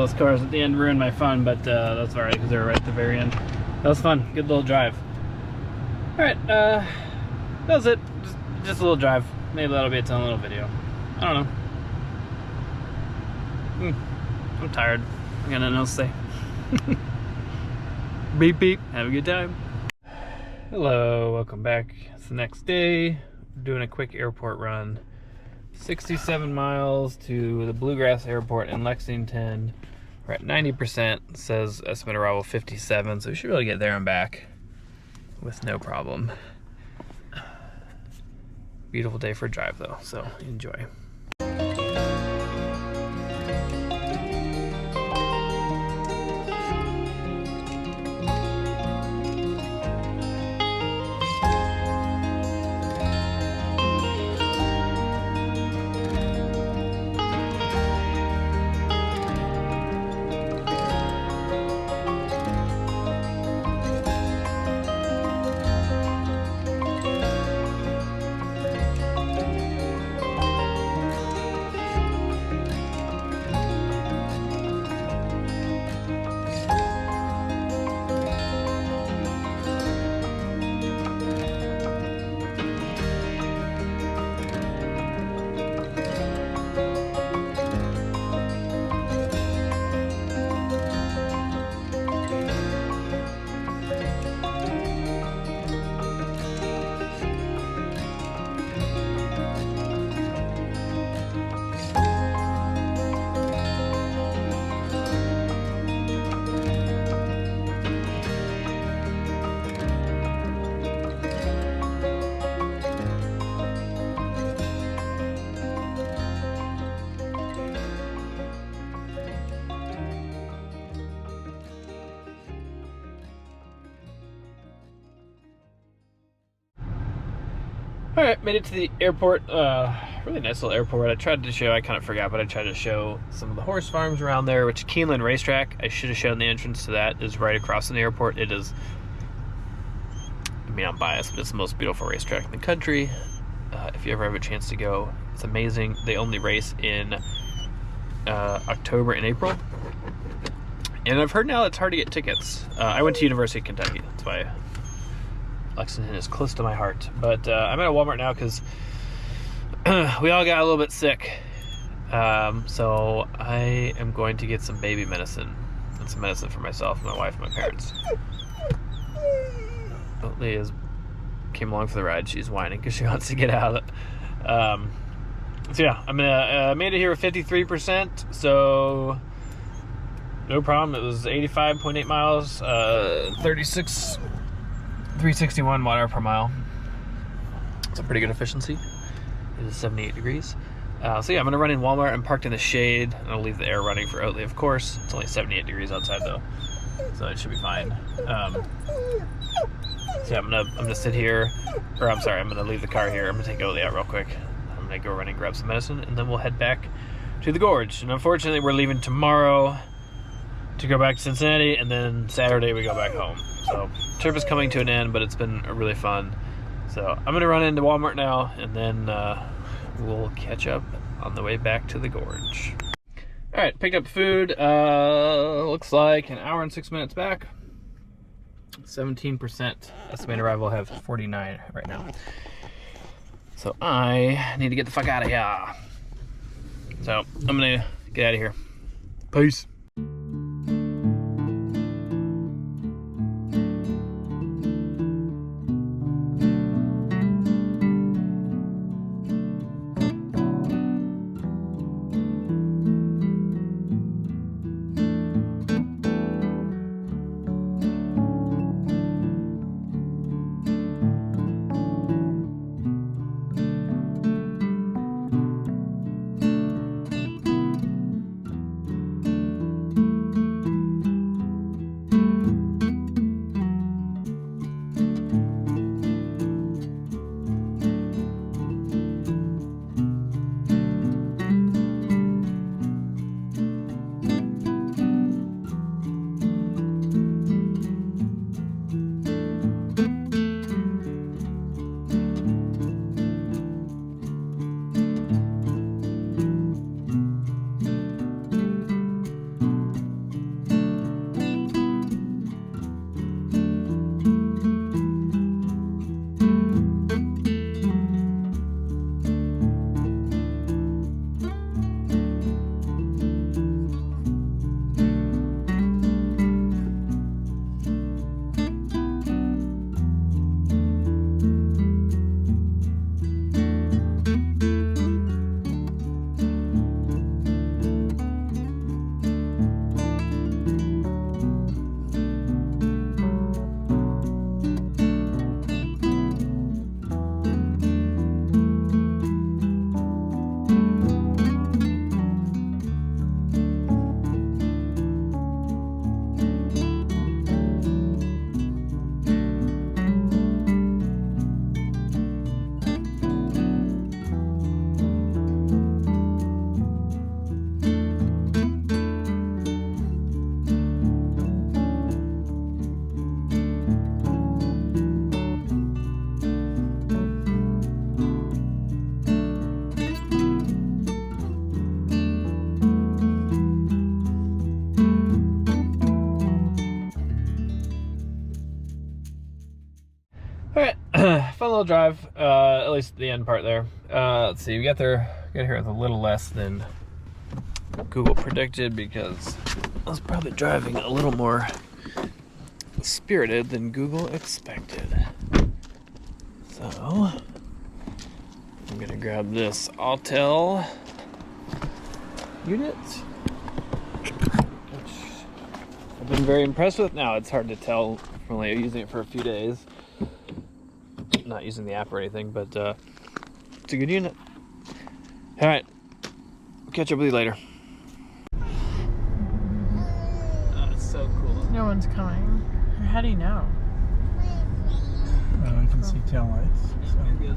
those cars at the end ruined my fun, but that's alright because they were right at the very end. That was fun. Good little drive. Alright, that was it. Just a little drive. Maybe that'll be its own little video. I don't know. I'm tired. I got nothing else to say. Beep beep. Have a good time. Hello, welcome back. It's the next day. We're doing a quick airport run. 67 miles to the Bluegrass Airport in Lexington. We're at 90%. It says estimated arrival 57, so we should be able to get there and back with no problem. Beautiful day for a drive though, so enjoy. Alright, made it to the airport. Really nice little airport. I tried to show, I kind of forgot, but I tried to show some of the horse farms around there, which Keeneland Racetrack, I should have shown the entrance to that, is right across from the airport. It is, I mean, I'm biased, but it's the most beautiful racetrack in the country. If you ever have a chance to go, it's amazing. They only race in October and April. And I've heard now it's hard to get tickets. I went to University of Kentucky, that's why Lexington is close to my heart. But I'm at a Walmart now because we all got a little bit sick. So I am going to get some baby medicine and some medicine for myself, my wife, and my parents. Oh, Leah came along for the ride. She's whining because she wants to get out. So yeah, I'm gonna made it here with 53%. So no problem. It was 85.8 miles, 361 watt hour per mile. It's a pretty good efficiency. It is 78 degrees. So yeah, I'm gonna run in Walmart. I'm parked in the shade, and I'll leave the air running for Autel, of course. It's only 78 degrees outside though, so it should be fine. So yeah, I'm gonna sit here, or I'm sorry, I'm gonna leave the car here. I'm gonna take Autel out real quick. I'm gonna go run and grab some medicine, and then we'll head back to the gorge. And unfortunately, we're leaving tomorrow to go back to Cincinnati, and then Saturday we go back home. So trip is coming to an end, but it's been really fun. So I'm gonna run into Walmart now, and then we'll catch up on the way back to the gorge. All right, picked up food. Looks like an hour and 6 minutes back. 17% estimated arrival. I have 49 right now. So I need to get the fuck out of here. So I'm gonna get out of here. Peace. Alright, fun little drive, at least the end part there. Let's see, we got here with a little less than Google predicted because I was probably driving a little more spirited than Google expected. So, I'm gonna grab this Autel unit, which I've been very impressed with. Now, it's hard to tell from only using it for a few days. Not using the app or anything, but it's a good unit. All right, catch up with you later. Oh, it's so cool. No one's coming. How do you know? I can see tail lights. So. Good.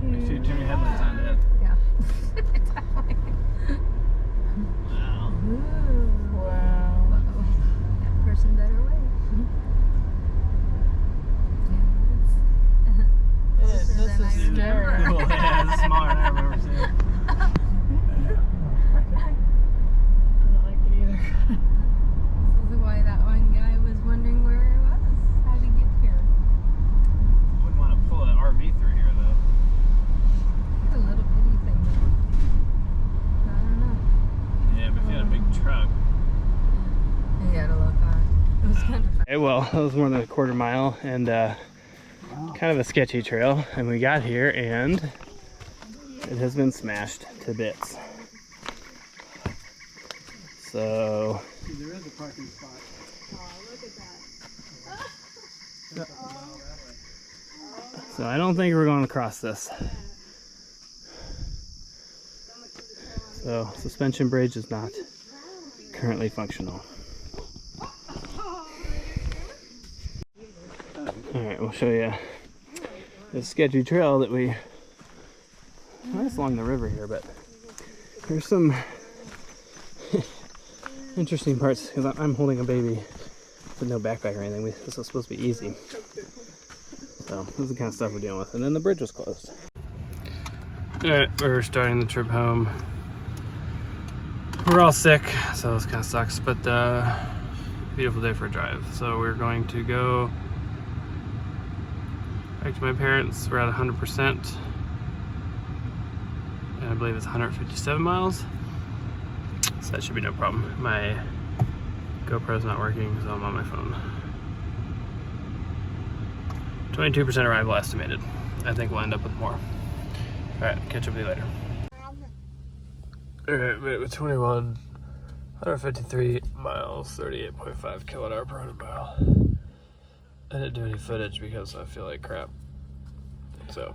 Make sure you turn your headlights on, Dad. Yeah. Wow. Wow. That person better wait. This is scary. Cool. Yeah, it's smaller than I remember seeing. I don't like it either. This is why that one guy was wondering where it was, how to get here. Wouldn't want to pull an RV through here, though. It's a little bitty thing though. I don't know. Yeah, but if you had a big truck. He had a little car. It was kind of fun. Okay, well, that was more than a quarter mile and kind of a sketchy trail. And we got here and it has been smashed to bits. So, There is a parking spot. so I don't think we're going to cross this. So, suspension bridge is not currently functional. Alright, we'll show you this sketchy trail that well, it's along the river here, but there's some interesting parts because I'm holding a baby with no backpack or anything. This was supposed to be easy. So this is the kind of stuff we're dealing with. And then the bridge was closed. Alright, we're starting the trip home. We're all sick, so this kind of sucks, but beautiful day for a drive. So we're going to go back to my parents. We're at 100%. And I believe it's 157 miles. So that should be no problem. My GoPro's not working, so I'm on my phone. 22% arrival estimated. I think we'll end up with more. Alright, catch up with you later. Alright, made it with 21, 153 miles, 38.5 kilowatt hour per 100 mile. I didn't do any footage because I feel like crap. So,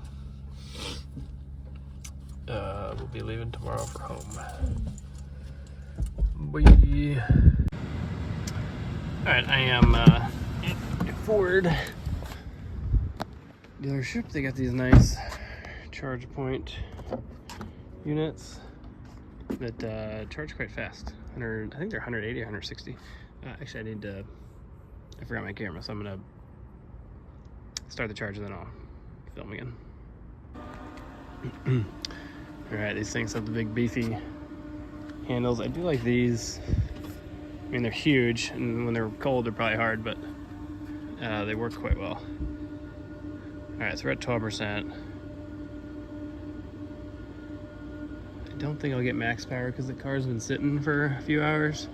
we'll be leaving tomorrow for home. Bye. Alright, I am at Ford dealership. They got these nice charge point units that charge quite fast. I think they're 180 or 160. Actually, I forgot my camera, so I'm gonna start the charge and then I'll film again. Alright, these things have the big beefy handles. I do like these. I mean, they're huge, and when they're cold, they're probably hard, but they work quite well. Alright, so we're at 12%. I don't think I'll get max power because the car's been sitting for a few hours,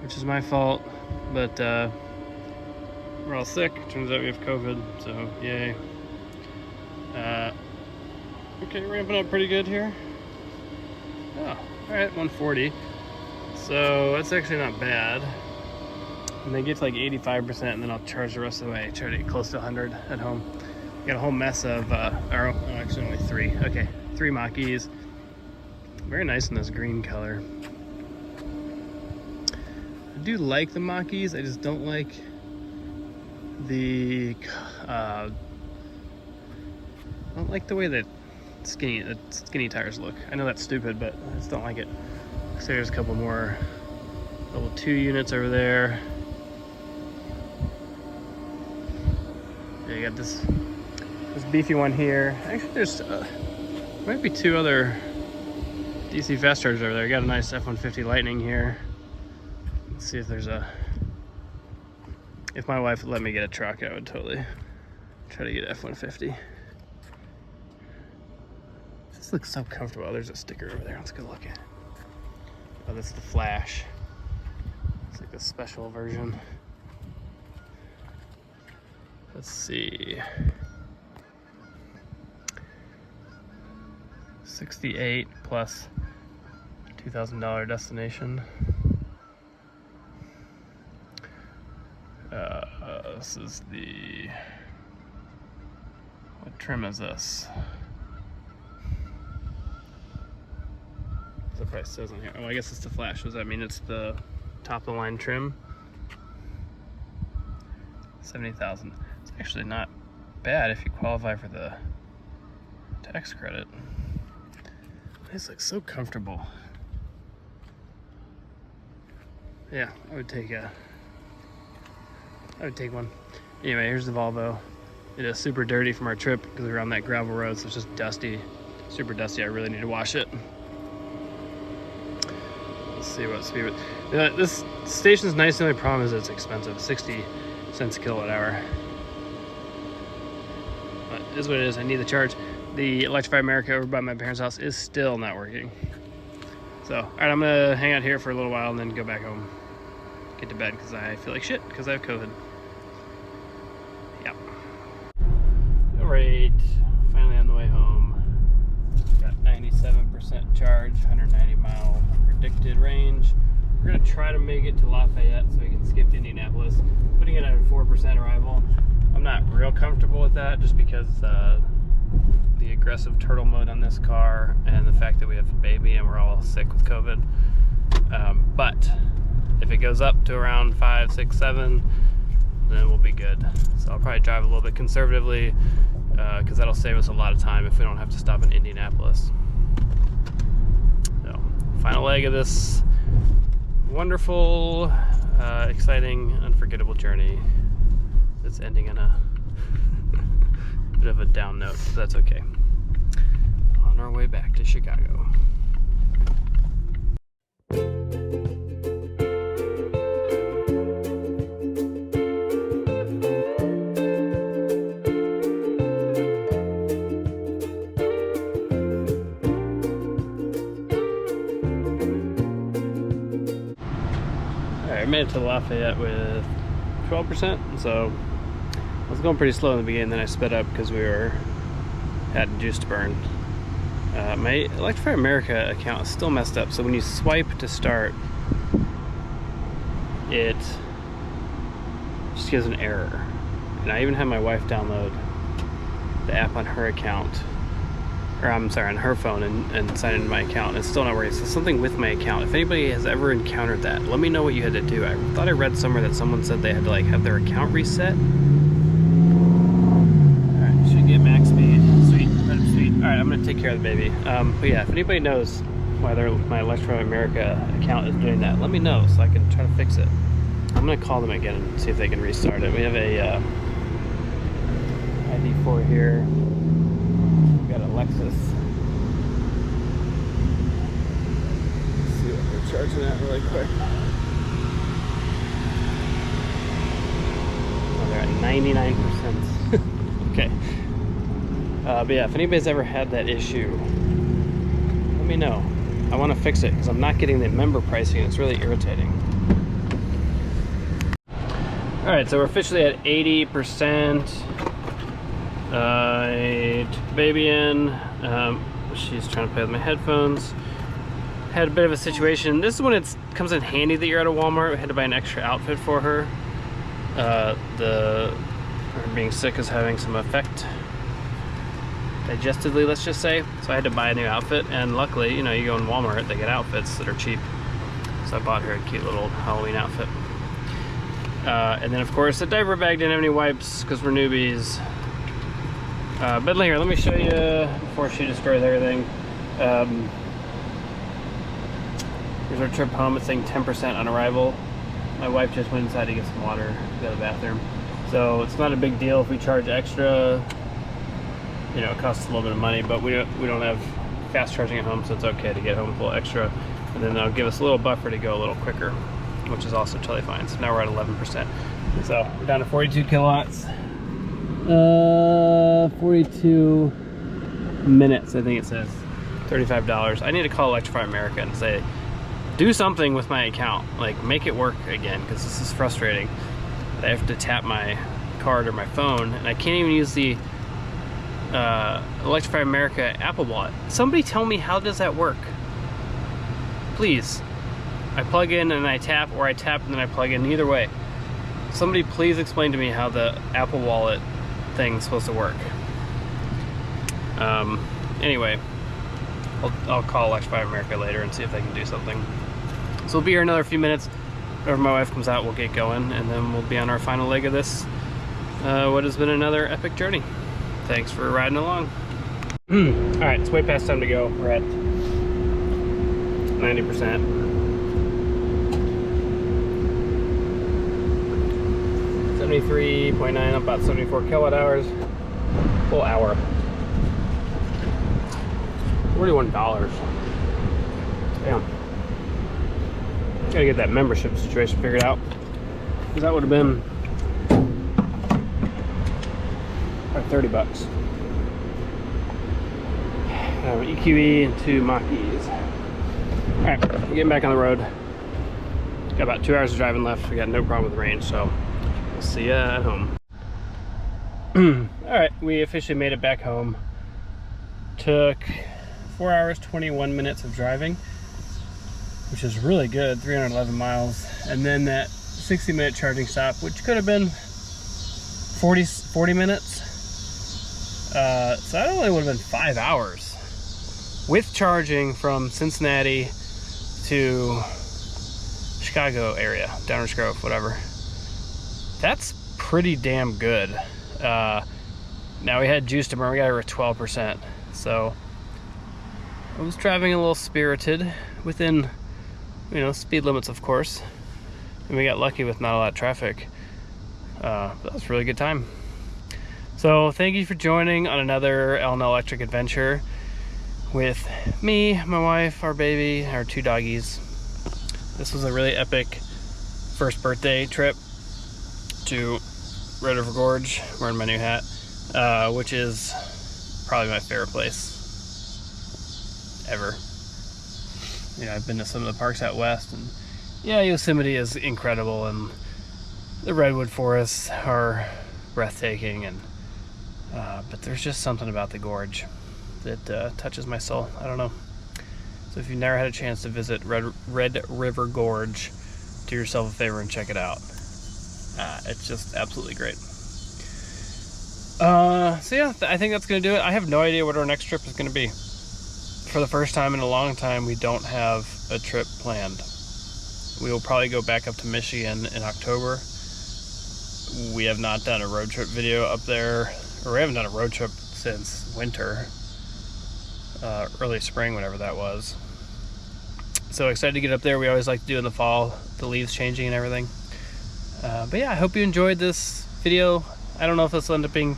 which is my fault, but we're all sick. Turns out we have COVID, so yay. Okay, ramping up pretty good here. Oh, alright, 140. So that's actually not bad. And then get to like 85%, and then I'll charge the rest of the way. Try to get close to 100 at home. Got a whole mess of, actually only 3. Okay, 3 Mach-E's. Very nice in this green color. I do like the Mach-E's, I just don't like the, I don't like the way that skinny tires look. I know that's stupid, but I just don't like it. So there's a couple more level 2 units over there. Yeah, you got this beefy one here. Actually, there's might be 2 other DC fast chargers over there. You got a nice F-150 Lightning here. Let's see if there's a If my wife would let me get a truck, I would totally try to get F-150. This looks so comfortable. Oh, there's a sticker over there. Let's go look at it. Oh, this is the Flash. It's like the special version. Let's see. 68 plus $2,000 destination. This is the, what trim is this? The price says on here. Oh, I guess it's the Flash. Does that mean it's the top of the line trim? 70,000. It's actually not bad if you qualify for the tax credit. This looks so comfortable. Yeah, I would take one. Anyway, here's the Volvo. It is super dirty from our trip because we were on that gravel road, so it's just dusty, super dusty. I really need to wash it. Let's see what speed. This station's nice. The only problem is it's expensive, 60 cents a kilowatt hour. But it is what it is. I need the charge. The Electrify America over by my parents' house is still not working. So, all right, I'm gonna hang out here for a little while and then go back home, get to bed because I feel like shit because I have COVID. Yep. All right, finally on the way home. Got 97% charge, 190 mile predicted range. We're gonna try to make it to Lafayette so we can skip Indianapolis. Putting it at a 4% arrival. I'm not real comfortable with that just because the aggressive turtle mode on this car and the fact that we have a baby and we're all sick with COVID. But if it goes up to around 5, 6, 7, then we'll be good. So I'll probably drive a little bit conservatively because that'll save us a lot of time if we don't have to stop in Indianapolis. So, final leg of this wonderful, exciting, unforgettable journey. It's ending in a bit of a down note, but that's okay. On our way back to Chicago. Alright, I made it to Lafayette with 12%, so I was going pretty slow in the beginning, then I sped up because we had juice to burn. My Electrify America account is still messed up, so when you swipe to start, it just gives an error. And I even had my wife download the app on her account, or I'm sorry, on her phone and sign into my account, and it's still not working. So something with my account. If anybody has ever encountered that, let me know what you had to do. I thought I read somewhere that someone said they had to like have their account reset. Get max speed. Sweet. Sweet. Alright, I'm going to take care of the baby. But yeah, if anybody knows why my Electrify America account is doing that, let me know so I can try to fix it. I'm going to call them again and see if they can restart it. We have a ID4 here. We've got a Lexus. Let's see what they're charging at really quick. Oh, they're at 99%. Okay. But yeah, if anybody's ever had that issue, let me know. I want to fix it because I'm not getting the member pricing. It's really irritating. Alright, so we're officially at 80%. I took the baby in. She's trying to play with my headphones. Had a bit of a situation. This is when it comes in handy that you're at a Walmart. I had to buy an extra outfit for her. Her being sick is having some effect digestively, let's just say. So I had to buy a new outfit, and luckily, you know, you go in Walmart, they get outfits that are cheap. So I bought her a cute little Halloween outfit. And then of course the diaper bag didn't have any wipes because we're newbies. But here, let me show you before she destroys everything. Here's our trip home. It's saying 10% on arrival. My wife just went inside to get some water, go to the bathroom. So it's not a big deal if we charge extra. You know, it costs a little bit of money, but we don't have fast charging at home, so it's okay to get home with a little extra. And then they'll give us a little buffer to go a little quicker, which is also totally fine. So now we're at 11%. So we're down to 42 kilowatts. 42 minutes, I think it says. $35. I need to call Electrify America and say, do something with my account. Like, make it work again, because this is frustrating. I have to tap my card or my phone, and I can't even use the Electrify America Apple Wallet. Somebody tell me, how does that work? Please. I plug in and I tap, or I tap and then I plug in. Either way. Somebody please explain to me how the Apple Wallet thing's supposed to work. Anyway, I'll call Electrify America later and see if they can do something. So we'll be here another few minutes. Whenever my wife comes out, we'll get going, and then we'll be on our final leg of this, what has been another epic journey. Thanks for riding along. Alright, it's way past time to go. We're at 90%. 73.9, about 74 kilowatt hours. Full hour. $41. Damn. Gotta get that membership situation figured out, because that would have been about 30 bucks. EQE and 2 Mach-E's. Alright, getting back on the road. Got about 2 hours of driving left. We got no problem with range, so we'll see ya at home. Alright, we officially made it back home. Took 4 hours, 21 minutes of driving, which is really good, 311 miles. And then that 60-minute charging stop, which could have been 40 minutes. So that only would have been 5 hours with charging from Cincinnati to Chicago area, Downers Grove, whatever. That's pretty damn good. Now we had juice to burn, we got her at 12%. So I was driving a little spirited, within, you know, speed limits, of course. And we got lucky with not a lot of traffic. But that was a really good time. So thank you for joining on another LandLectric adventure with me, my wife, our baby, our 2 doggies. This was a really epic first birthday trip to Red River Gorge, wearing my new hat, which is probably my favorite place ever. You know, I've been to some of the parks out west, and yeah, Yosemite is incredible, and the redwood forests are breathtaking, and but there's just something about the gorge that touches my soul. I don't know. So if you've never had a chance to visit Red River Gorge, do yourself a favor and check it out. It's just absolutely great. So yeah, I think that's gonna do it. I have no idea what our next trip is gonna be. For the first time in a long time, we don't have a trip planned. We will probably go back up to Michigan in October. We have not done a road trip video up there, or we haven't done a road trip since winter, early spring, whatever that was. So excited to get up there. We always like to do in the fall, the leaves changing and everything. But yeah, I hope you enjoyed this video. I don't know if this will end up being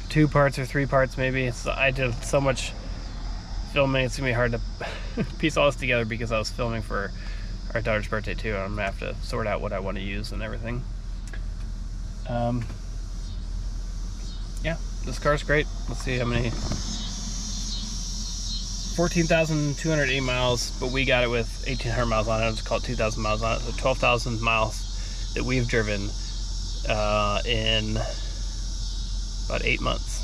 2 parts or 3 parts maybe. I did so much filming, it's gonna be hard to piece all this together, because I was filming for our daughter's birthday too, and I'm gonna have to sort out what I want to use and everything. Yeah, this car's great. Let's see how many. 14,280 miles, but we got it with 1,800 miles on it. Let's call it 2,000 miles on it. So 12,000 miles that we've driven in about 8 months.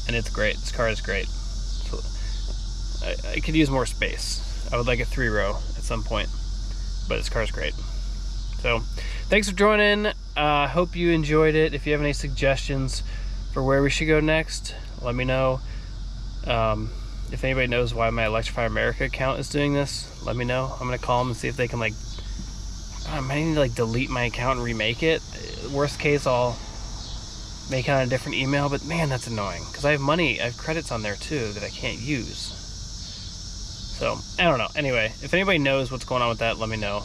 And it's great. This car is great. So I could use more space. I would like a 3-row at some point, but this car is great. So thanks for joining. Hope you enjoyed it. If you have any suggestions for where we should go next, let me know. If anybody knows why my Electrify America account is doing this, let me know. I'm gonna call them and see if they can, like, I might need to like delete my account and remake it. Worst case, I'll make it on a different email, but man, that's annoying, because I have money, I have credits on there too that I can't use. So I don't know. Anyway, if anybody knows what's going on with that, let me know.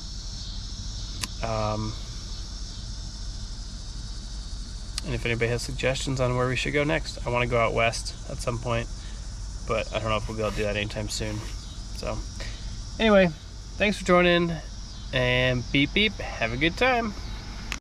And if anybody has suggestions on where we should go next, I want to go out west at some point, but I don't know if we'll be able to do that anytime soon. So anyway, thanks for joining. And beep beep, have a good time.